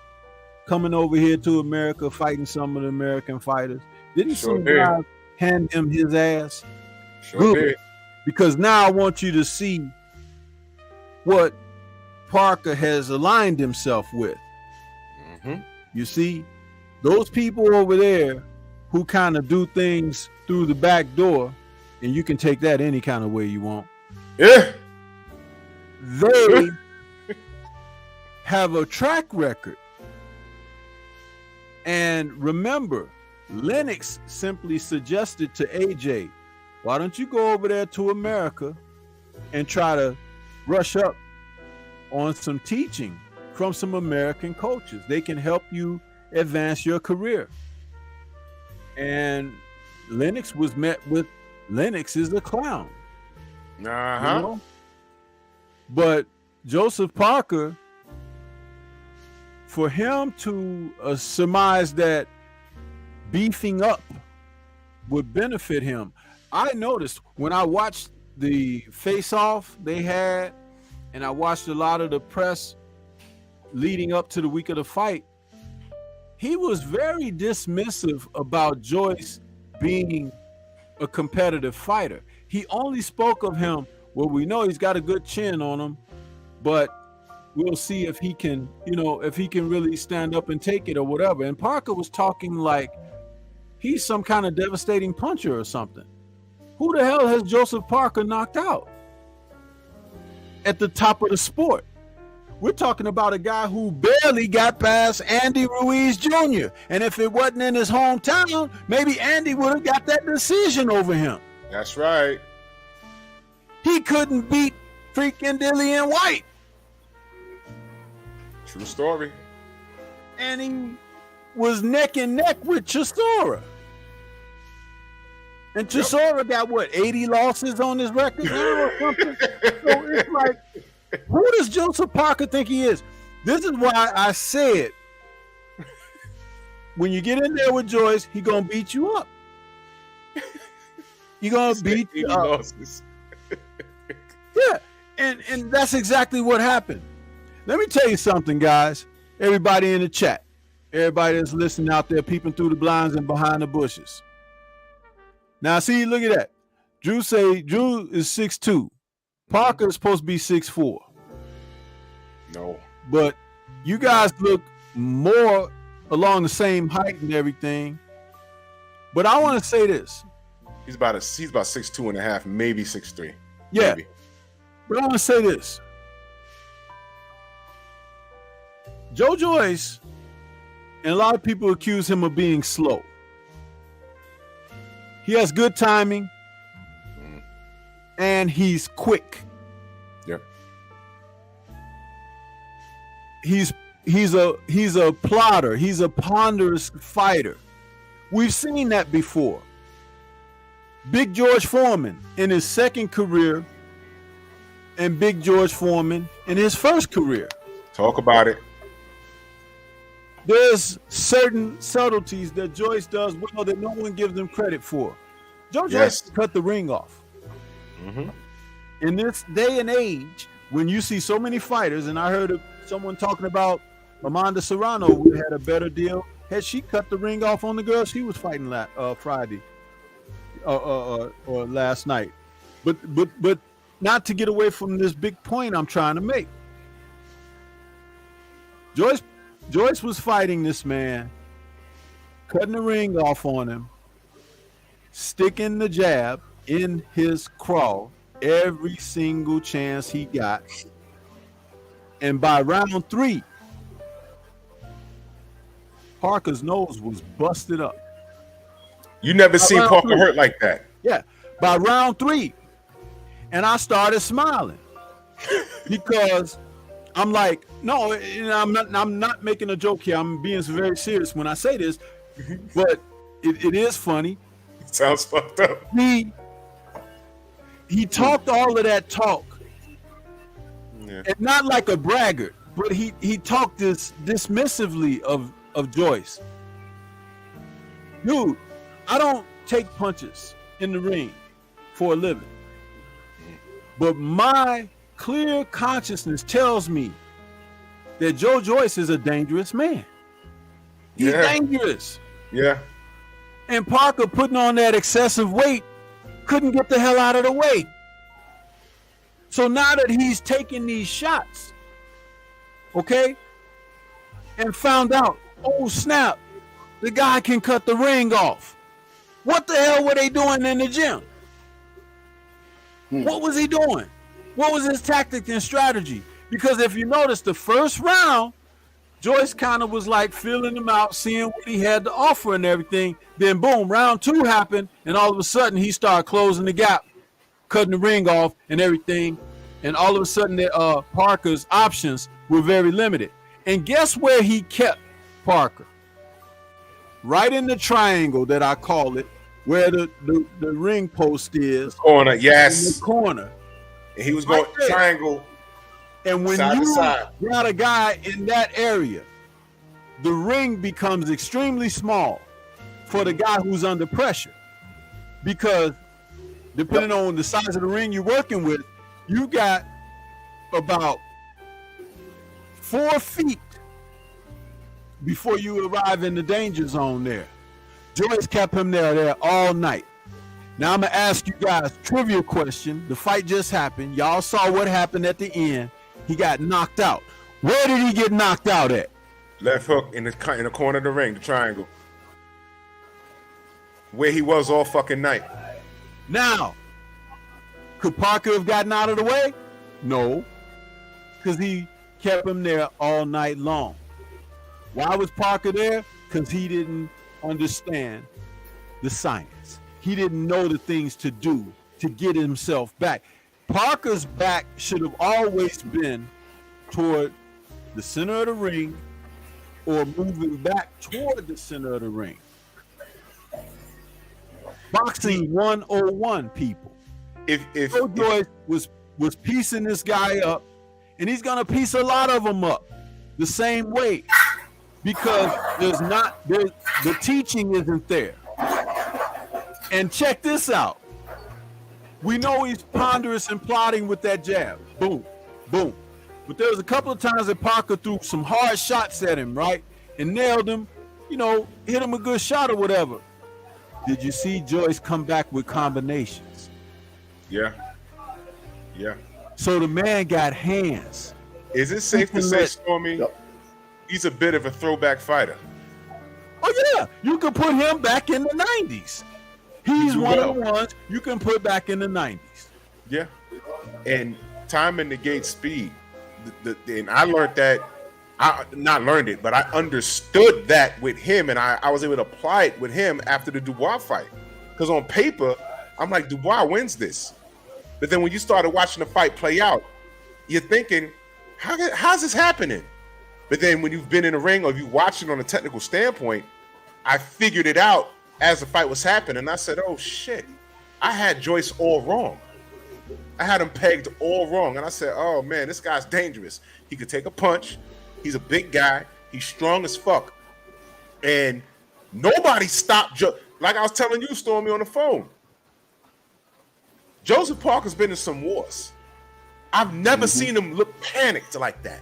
coming over here to America, fighting some of the American fighters? Didn't some guys hand him his ass? Sure did. Because now I want you to see what Parker has aligned himself with. Mm-hmm. You see, those people over there who kind of do things through the back door, and you can take that any kind of way you want. Yeah. They have a track record. And remember, Lennox simply suggested to AJ, why don't you go over there to America and try to brush up on some teaching from some American coaches. They can help you advance your career. And Lennox was met with, Lennox is a clown. Uh-huh. You know? But Joseph Parker, for him to surmise that beefing up would benefit him. I noticed when I watched the face-off they had, and I watched a lot of the press leading up to the week of the fight, he was very dismissive about Joyce being a competitive fighter. He only spoke of him, well, we know he's got a good chin on him, but we'll see if he can, you know, if he can really stand up and take it or whatever. And Parker was talking like he's some kind of devastating puncher or something. Who the hell has Joseph Parker knocked out at the top of the sport? We're talking about a guy who barely got past Andy Ruiz Jr. And if it wasn't in his hometown, maybe Andy would have got that decision over him. That's right. He couldn't beat freaking Dillian White. True story. And he was neck and neck with Chisora. And Chisora got what, 80 losses on his record now or something? So it's like, who does Joseph Parker think he is? This is why I said, when you get in there with Joyce, he gonna beat you up. He gonna beat you up. Losses. Yeah, and that's exactly what happened. Let me tell you something, guys. Everybody in the chat, everybody that's listening out there, peeping through the blinds and behind the bushes. Now, see, look at that. Drew is 6'2". Parker is supposed to be 6'4". No. But you guys look more along the same height and everything. But I want to say this. He's about 6'2" and a half, maybe 6'3". Yeah. Maybe. But I want to say this. Joe Joyce, and a lot of people accuse him of being slow. He has good timing, and he's quick. Yep. He's a plotter. He's a ponderous fighter. We've seen that before. Big George Foreman in his second career, and Big George Foreman in his first career. Talk about it. There's certain subtleties that Joyce does well that no one gives him credit for. Joyce cut the ring off. Mm-hmm. In this day and age, when you see so many fighters, and I heard of someone talking about Amanda Serrano would have had a better deal had she cut the ring off on the girl she was fighting Friday or last night. But not to get away from this big point I'm trying to make. Joyce was fighting this man, cutting the ring off on him, sticking the jab in his craw every single chance he got. And by round 3, Parker's nose was busted up. You never seen Parker hurt like that. Yeah, by round 3. And I started smiling because I'm like, no, I'm not making a joke here. I'm being very serious when I say this, but it is funny. Sounds fucked up. He talked all of that talk, and not like a braggart, but he talked this dismissively of Joyce. Dude, I don't take punches in the ring for a living, but my clear consciousness tells me that Joe Joyce is a dangerous man. He's dangerous. Yeah. And Parker, putting on that excessive weight, couldn't get the hell out of the way. So now that he's taking these shots, okay, and found out, oh snap, the guy can cut the ring off. What the hell were they doing in the gym? What was he doing? What was his tactic and strategy? Because if you notice, the first round, Joyce kind of was like feeling him out, seeing what he had to offer and everything. Then boom, round 2 happened, and all of a sudden he started closing the gap, cutting the ring off and everything. And all of a sudden Parker's options were very limited. And guess where he kept Parker? Right in the triangle that I call it, where the ring post is. Corner, yes. In the corner. And he was going right triangle. And when side you side. got a guy in that area, the ring becomes extremely small for the guy who's under pressure. Because depending on the size of the ring you're working with, you got about 4 feet before you arrive in the danger zone there. Joyce kept him there all night. Now I'm going to ask you guys a trivia question. The fight just happened. Y'all saw what happened at the end. He got knocked out. Where did he get knocked out at? Left hook in the corner of the ring, the triangle. Where he was all fucking night. Now, could Parker have gotten out of the way? No, because he kept him there all night long. Why was Parker there? Because he didn't understand the science. He didn't know the things to do to get himself back. Parker's back should have always been toward the center of the ring or moving back toward the center of the ring. Boxing 101, people. If Joe Joyce was piecing this guy up, and he's gonna piece a lot of them up the same way, because the teaching isn't there. And check this out. We know he's ponderous and plotting with that jab. Boom, boom. But there was a couple of times that Parker threw some hard shots at him, right? And nailed him, hit him a good shot or whatever. Did you see Joyce come back with combinations? Yeah. So the man got hands. Is it safe to say, Stormy, he's a bit of a throwback fighter? Oh, yeah. You can put him back in the 90s. He's one of the ones you can put back in the 90s. Yeah. And timing negates speed. And I learned that. I not learned it, but I understood that with him, and I was able to apply it with him after the Dubois fight. Because on paper, I'm like, Dubois wins this. But then when you started watching the fight play out, you're thinking, how's this happening? But then when you've been in the ring or you watch it on a technical standpoint, I figured it out as the fight was happening. And I said, oh, shit, I had Joyce all wrong. I had him pegged all wrong. And I said, oh, man, this guy's dangerous. He could take a punch. He's a big guy. He's strong as fuck. And nobody stopped Joe. Like I was telling you, Stormy, on the phone. Joseph Parker's been in some wars. I've never seen him look panicked like that.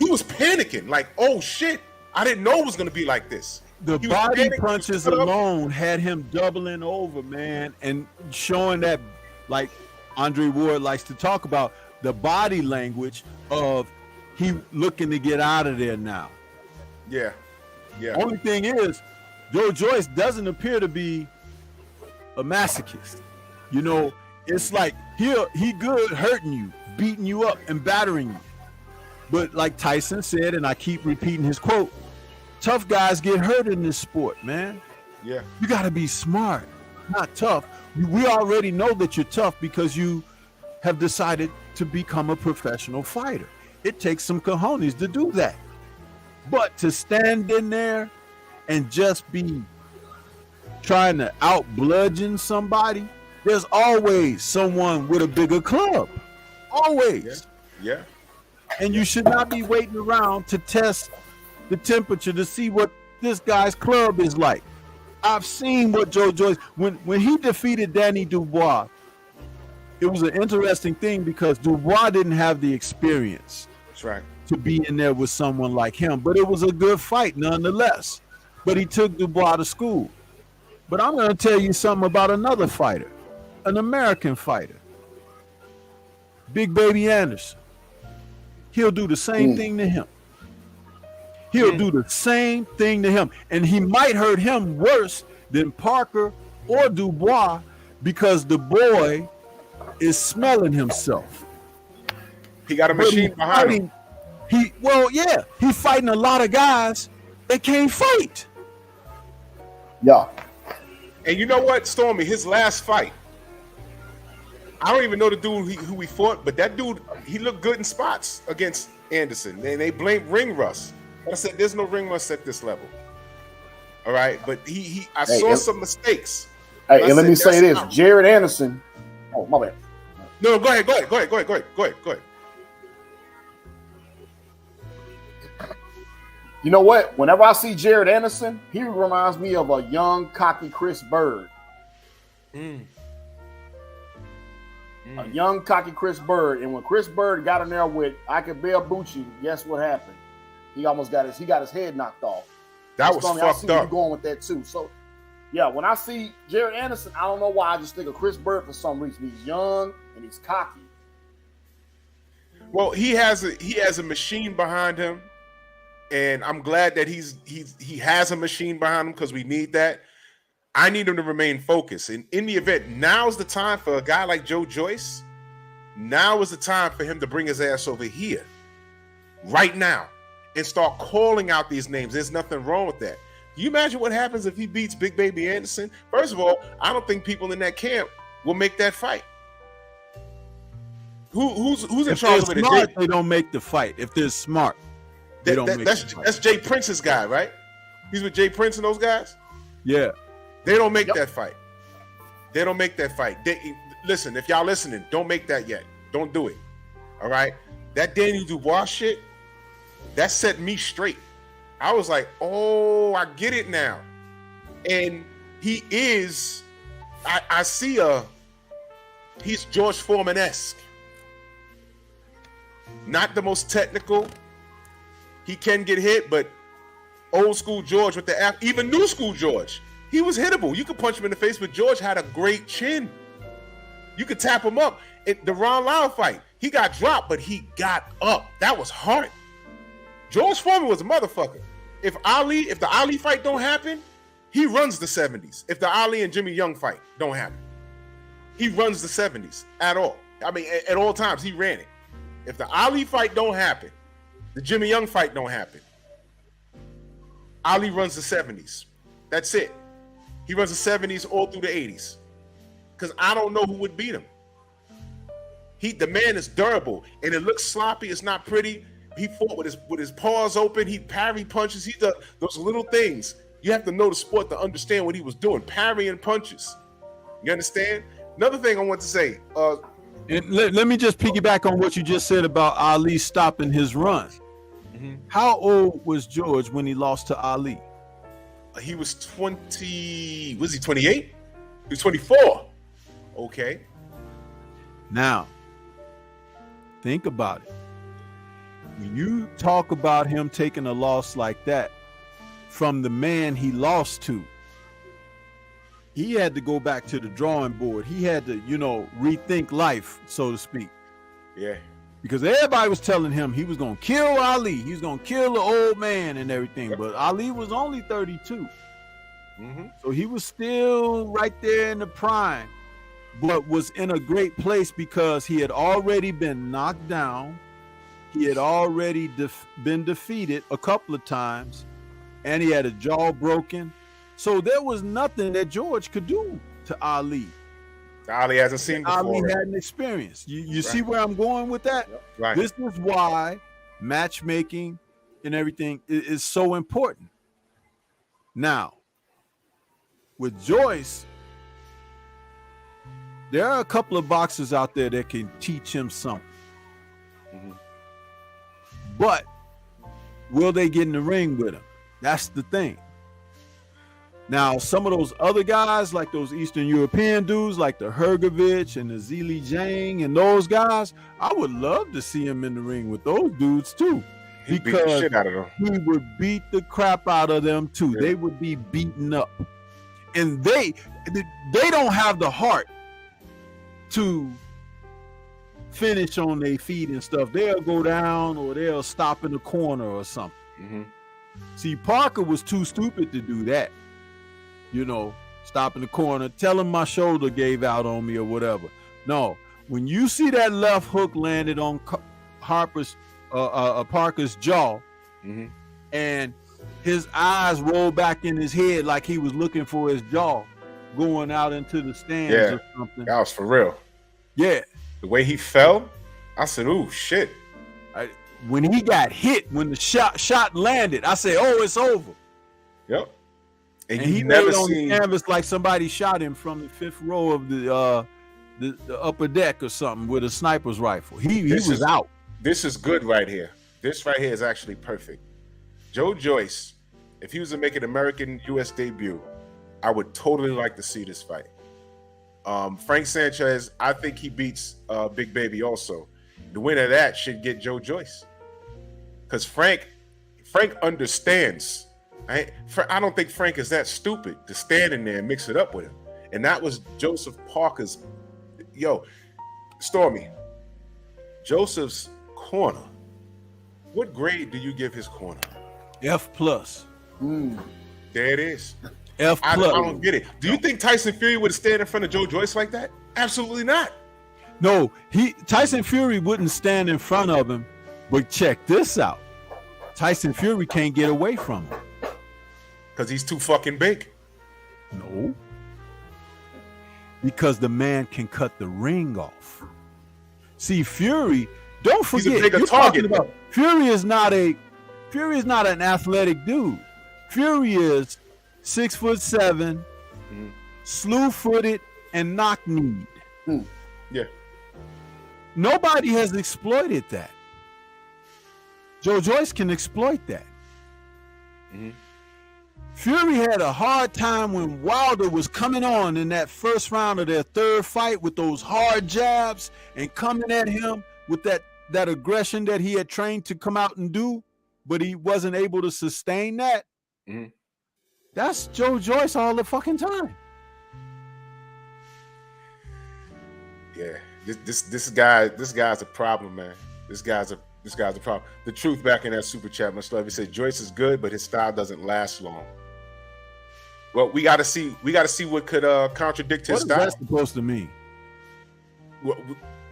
He was panicking, like, oh, shit. I didn't know it was going to be like this. The body punches alone had him doubling over, man, and showing that, like Andre Ward likes to talk about, the body language of he looking to get out of there now. Yeah. Only thing is, Joe Joyce doesn't appear to be a masochist. It's like he good hurting you, beating you up, and battering you. But like Tyson said, and I keep repeating his quote, tough guys get hurt in this sport, man. Yeah. You got to be smart, not tough. We already know that you're tough because you have decided to become a professional fighter. It takes some cojones to do that. But to stand in there and just be trying to out-bludgeon somebody, there's always someone with a bigger club. Always. Yeah. And you should not be waiting around to test the temperature to see what this guy's club is like. I've seen what Joe Joyce, when he defeated Danny Dubois, it was an interesting thing because Dubois didn't have the experience. That's right. To be in there with someone like him. But it was a good fight nonetheless. But he took Dubois to school. But I'm going to tell you something about another fighter, an American fighter, Big Baby Anderson. He'll do the same thing to him. He'll do the same thing to him. And he might hurt him worse than Parker or Dubois because the boy is smelling himself. He got a machine behind him. He's fighting a lot of guys that can't fight. Yeah. And you know what, Stormy, his last fight, I don't even know the dude who he fought, but that dude, he looked good in spots against Anderson. And they blamed ring rust. I said, there's no ring rust at this level. All right, but I saw some mistakes. Hey, and let me say this, Jared Anderson. Oh, my bad. No, go ahead. You know what? Whenever I see Jared Anderson, he reminds me of a young, cocky Chris Bird. A young, cocky Chris Bird. And when Chris Bird got in there with Akabel Bucci, guess what happened? He got his head knocked off. That was fucked up. I see where you're going with that too. So, yeah, when I see Jared Anderson, I don't know why I just think of Chris Bird for some reason. He's young and he's cocky. Well, he has a machine behind him. And I'm glad that he has a machine behind him because we need that. I need him to remain focused. And in the event, now's the time for a guy like Joe Joyce. Now is the time for him to bring his ass over here. Right now. And start calling out these names. There's nothing wrong with that. Can you imagine what happens if he beats Big Baby Anderson? First of all, I don't think people in that camp will make that fight. Who's in charge of it? Smart, they don't make the fight if they're smart. They don't make That's Jay Prince's guy, right? He's with Jay Prince and those guys. Yeah. They don't make that fight. They don't make that fight. Listen, if y'all listening, don't make that yet. Don't do it. All right? That Danny Dubois shit, that set me straight. I was like, oh, I get it now. And he is, I see he's George Foreman-esque. Not the most technical. He can get hit, but old school George with the even new school George, he was hittable. You could punch him in the face, but George had a great chin. You could tap him up. The Ron Lyle fight, he got dropped, but he got up. That was hard. George Foreman was a motherfucker. If the Ali fight don't happen, he runs the 70s. If the Ali and Jimmy Young fight don't happen, he runs the 70s at all. I mean, at all times, he ran it. If the Ali fight don't happen, the Jimmy Young fight don't happen, Ali runs the 70s. That's it. He runs the 70s all through the 80s. Because I don't know who would beat him. The man is durable, and it looks sloppy. It's not pretty. He fought with his paws open. He parry punches. He does those little things. You have to know the sport to understand what he was doing. Parrying punches. You understand? Another thing I want to say. And let me just piggyback on what you just said about Ali stopping his run. Mm-hmm. How old was George when he lost to Ali? He was 20. Was he 28? He was 24. Okay. Now, think about it. When you talk about him taking a loss like that from the man he lost to, he had to go back to the drawing board. He had to, rethink life, so to speak. Yeah. Because everybody was telling him he was going to kill Ali. He was going to kill the old man and everything. But Ali was only 32. Mm-hmm. So he was still right there in the prime, but was in a great place because he had already been knocked down. He had already been defeated a couple of times, and he had a jaw broken. So there was nothing that George could do to Ali. Ali hasn't seen before. Ali hadn't experienced. You see where I'm going with that? Right. This is why matchmaking and everything is so important. Now, with Joyce, there are a couple of boxers out there that can teach him something. Mm-hmm. But will they get in the ring with him? That's the thing. Now, some of those other guys, like those Eastern European dudes, like the Hergovich and the Zili Zhang and those guys, I would love to see him in the ring with those dudes too. He beat the shit out of them. He would beat the crap out of them too. Yeah. They would be beaten up. And they don't have the heart to finish on their feet and stuff. They'll go down or they'll stop in the corner or something. Mm-hmm. See, Parker was too stupid to do that. Stop in the corner, tell him my shoulder gave out on me or whatever. No, when you see that left hook landed on Parker's jaw, mm-hmm. and his eyes rolled back in his head like he was looking for his jaw going out into the stands or something. That was for real. Yeah. The way he fell, I said, ooh, shit. When he got hit, when the shot landed, I said, oh, it's over. Yep. And he never on the canvas like somebody shot him from the fifth row of the upper deck or something with a sniper's rifle. He was out. This is good right here. This right here is actually perfect. Joe Joyce, if he was to make an American U.S. debut, I would totally like to see this fight. Frank Sanchez, I think he beats Big Baby also. The winner of that should get Joe Joyce. Because Frank understands. I don't think Frank is that stupid to stand in there and mix it up with him. And that was Joseph Parker's. Stormy, Joseph's corner. What grade do you give his corner? F+. There it is. F+. I don't get it. Do you think Tyson Fury would stand in front of Joe Joyce like that? Absolutely not. No, Tyson Fury wouldn't stand in front of him. But check this out. Tyson Fury can't get away from him. Because he's too fucking big. No. Because the man can cut the ring off. See, Fury, don't forget, he's a bigger target. Fury is not a Fury is not an athletic dude. Fury is 6'7", slew-footed, and knock-kneed. Yeah. Nobody has exploited that. Joe Joyce can exploit that. Fury had a hard time when Wilder was coming on in that first round of their third fight with those hard jabs and coming at him with that aggression that he had trained to come out and do, but he wasn't able to sustain that. That's Joe Joyce all the fucking time. Yeah, this guy's a problem, man. This guy's a problem. The truth back in that super chat, much love. He said Joyce is good, but his style doesn't last long. Well, we got to see what could contradict his style. What is that supposed to mean?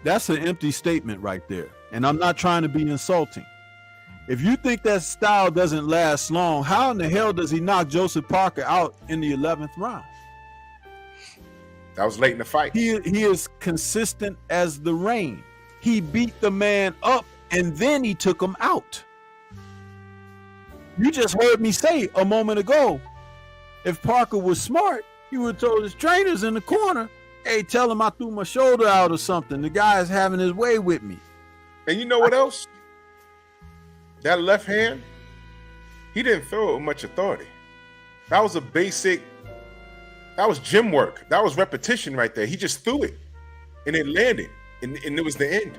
That's an empty statement right there, and I'm not trying to be insulting. If you think that style doesn't last long, how in the hell does he knock Joseph Parker out in the 11th round? That was late in the fight. He is consistent as the rain. He beat the man up and then he took him out. You just heard me say a moment ago, if Parker was smart, he would have told his trainers in the corner, hey, tell him I threw my shoulder out or something. The guy is having his way with me. And you know what else? That left hand, he didn't throw it with much authority. That was that was gym work. That was repetition right there. He just threw it and it landed and it was the end.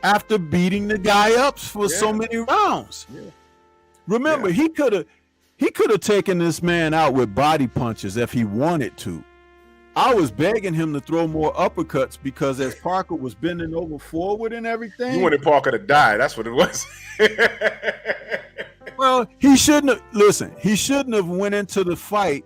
After beating the guy up for so many rounds. Yeah. Remember, he could have taken this man out with body punches if he wanted to. I was begging him to throw more uppercuts because as Parker was bending over forward and everything. You wanted Parker to die. That's what it was. Well, he shouldn't have went into the fight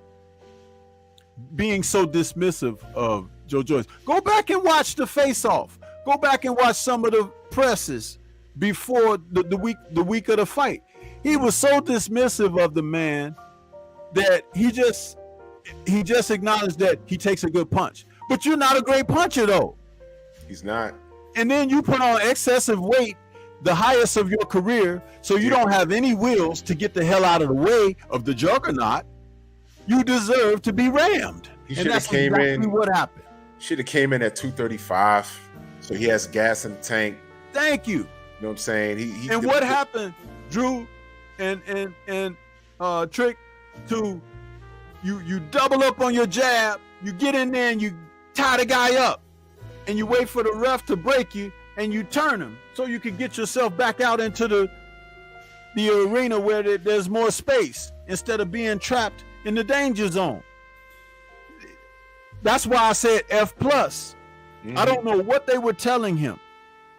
being so dismissive of Joe Joyce. Go back and watch the face-off. Go back and watch some of the presses before the week of the fight. He was so dismissive of the man that he just acknowledged that he takes a good punch. But you're not a great puncher, though. He's not. And then you put on excessive weight, the highest of your career, so you don't have any wheels to get the hell out of the way of the juggernaut. You deserve to be rammed. He should have came in. What happened? Should have came in at 235, so he has gas in the tank. Thank you. You know what I'm saying? And what happened, Drew and Trick, to you double up on your jab, you get in there and you tie the guy up, and you wait for the ref to break you, and you turn him so you can get yourself back out into the arena where there's more space instead of being trapped in the danger zone. That's why I said F+. I don't know what they were telling him.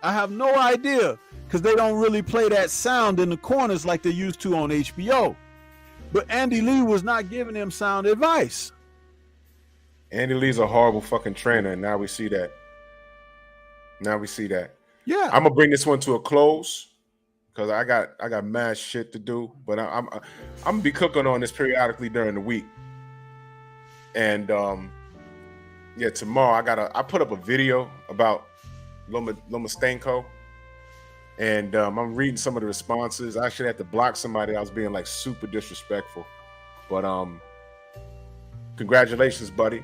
I have no idea because they don't really play that sound in the corners like they used to on HBO. But Andy Lee was not giving him sound advice. Andy Lee's a horrible fucking trainer, and now we see that. Yeah. I'm gonna bring this one to a close because I got mad shit to do, but I'm gonna be cooking on this periodically during the week. And tomorrow I put up a video about Lomachenko, and I'm reading some of the responses. I actually had to block somebody. I was being like super disrespectful, but congratulations, buddy.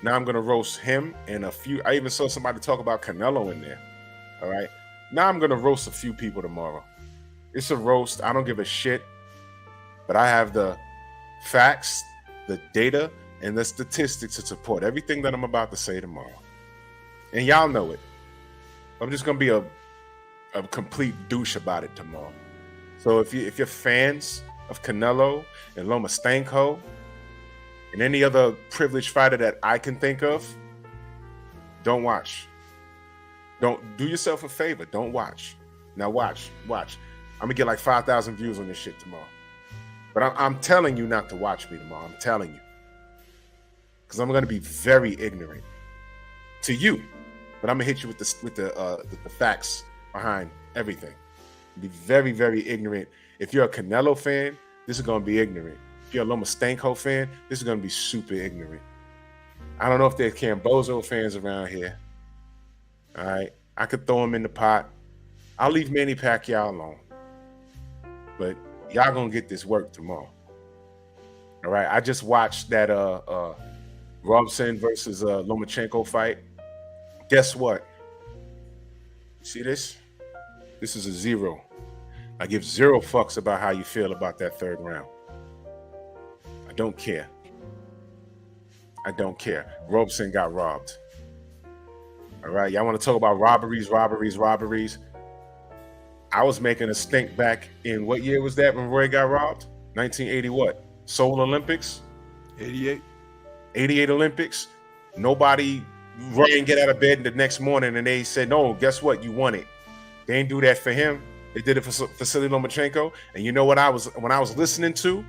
Now I'm gonna roast him and a few. I even saw somebody talk about Canelo in there. All right. Now I'm gonna roast a few people tomorrow. It's a roast. I don't give a shit, but I have the facts, the data, and the statistics to support everything that I'm about to say tomorrow. And y'all know it. I'm just gonna be a complete douche about it tomorrow. So if you're fans of Canelo and Lomachenko and any other privileged fighter that I can think of, don't watch. Don't do yourself a favor. Don't watch. Now watch. I'm gonna get like 5,000 views on this shit tomorrow. But I'm telling you not to watch me tomorrow. I'm telling you, because I'm gonna be very ignorant to you. But I'm gonna hit you with the facts behind everything. Be very, very ignorant. If you're a Canelo fan, this is gonna be ignorant. If you're a Lomachenko fan, this is gonna be super ignorant. I don't know if there's Cambozo fans around here. All right, I could throw them in the pot. I'll leave Manny Pacquiao alone. but y'all gonna get this work tomorrow. All right. I just watched that Robson versus Lomachenko fight. Guess what? See this? This is a 0. I give 0 fucks about how you feel about that 3rd round. I don't care. I don't care. Robson got robbed. All right. Y'all want to talk about robberies? I was making a stink back in what year was that when Roy got robbed? 1980 what? Seoul Olympics? 88. 88 Olympics. Nobody ran get out of bed the next morning and they said, no, guess what? You won it. They didn't do that for him. They did it for Vasily Lomachenko. And you know what when I was listening to?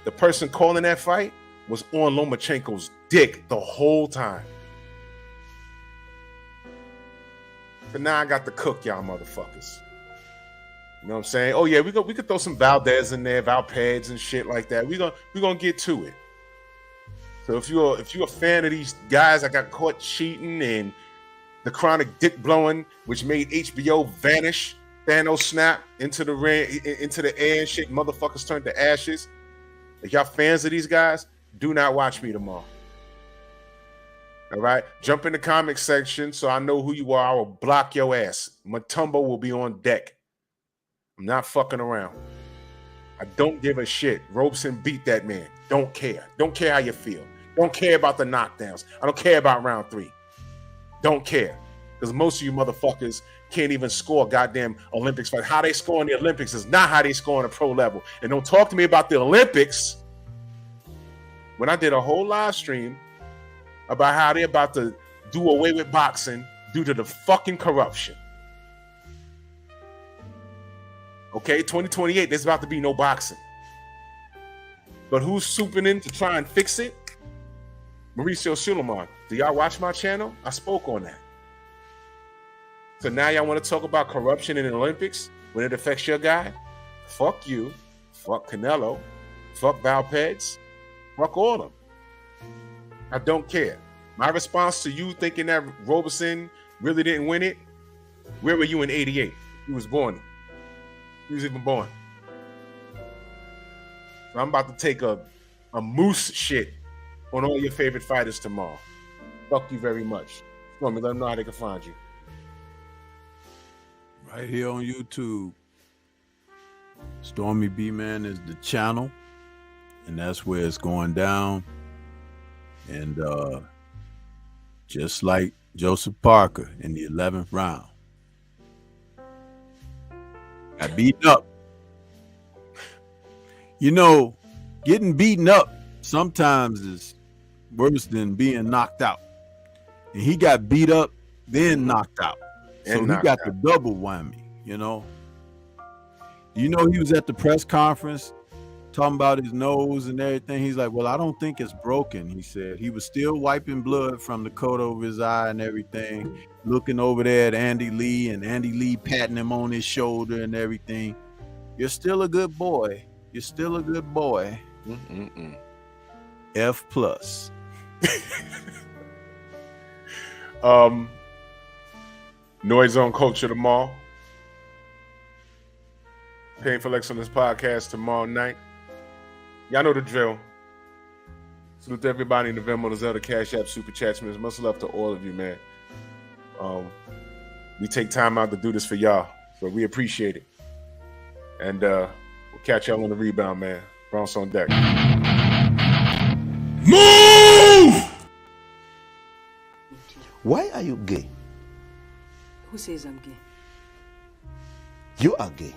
The person calling that fight was on Lomachenko's dick the whole time. But now I got to cook y'all motherfuckers. You know what I'm saying? Oh yeah, we could throw some Valdez in there, Valpeds and shit like that. We gonna get to it. So if you're a fan of these guys that got caught cheating and the chronic dick blowing, which made HBO vanish, Thanos snap into the air and shit, motherfuckers turned to ashes. If y'all fans of these guys, do not watch me tomorrow. All right, jump in the comment section so I know who you are. I will block your ass. Matumbo will be on deck. I'm not fucking around. I don't give a shit. Robeson beat that man. Don't care. Don't care how you feel. Don't care about the knockdowns. I don't care about round 3. Don't care. Because most of you motherfuckers can't even score goddamn Olympics fight. How they score in the Olympics is not how they score on a pro level. And don't talk to me about the Olympics when I did a whole live stream about how they're about to do away with boxing due to the fucking corruption. Okay, 2028, there's about to be no boxing. But who's swooping in to try and fix it? Mauricio Suleiman. Do y'all watch my channel? I spoke on that. So now y'all want to talk about corruption in the Olympics when it affects your guy? Fuck you. Fuck Canelo. Fuck Valpeds. Fuck all of them. I don't care. My response to you thinking that Robeson really didn't win it, where were you in 88? He was born. He was even born. So I'm about to take a moose shit on all your favorite fighters tomorrow. Fuck you very much. Let them know how they can find you. Right here on YouTube. Stormy B-Man is the channel. And that's where it's going down. And just like Joseph Parker in the 11th round. I beat up. You know, getting beaten up sometimes is worse than being knocked out. And he got beat up, then knocked out. So he got the double whammy, you know. You know, he was at the press conference talking about his nose and everything. He's like, well, I don't think it's broken. He said he was still wiping blood from the coat over his eye and everything, looking over there at Andy Lee, and Andy Lee patting him on his shoulder and everything. You're still a good boy. You're still a good boy. F+. Noise on Culture tomorrow. Painful Excellence podcast tomorrow night. Y'all know the drill. Salute to everybody in the Venmo, the Zelda, Cash App, Super Chats, man. Much love to all of you, man. We take time out to do this for y'all, so we appreciate it. And we'll catch y'all on the rebound, man. Bronx on deck. Move! Why are you gay? Who says I'm gay? You are gay.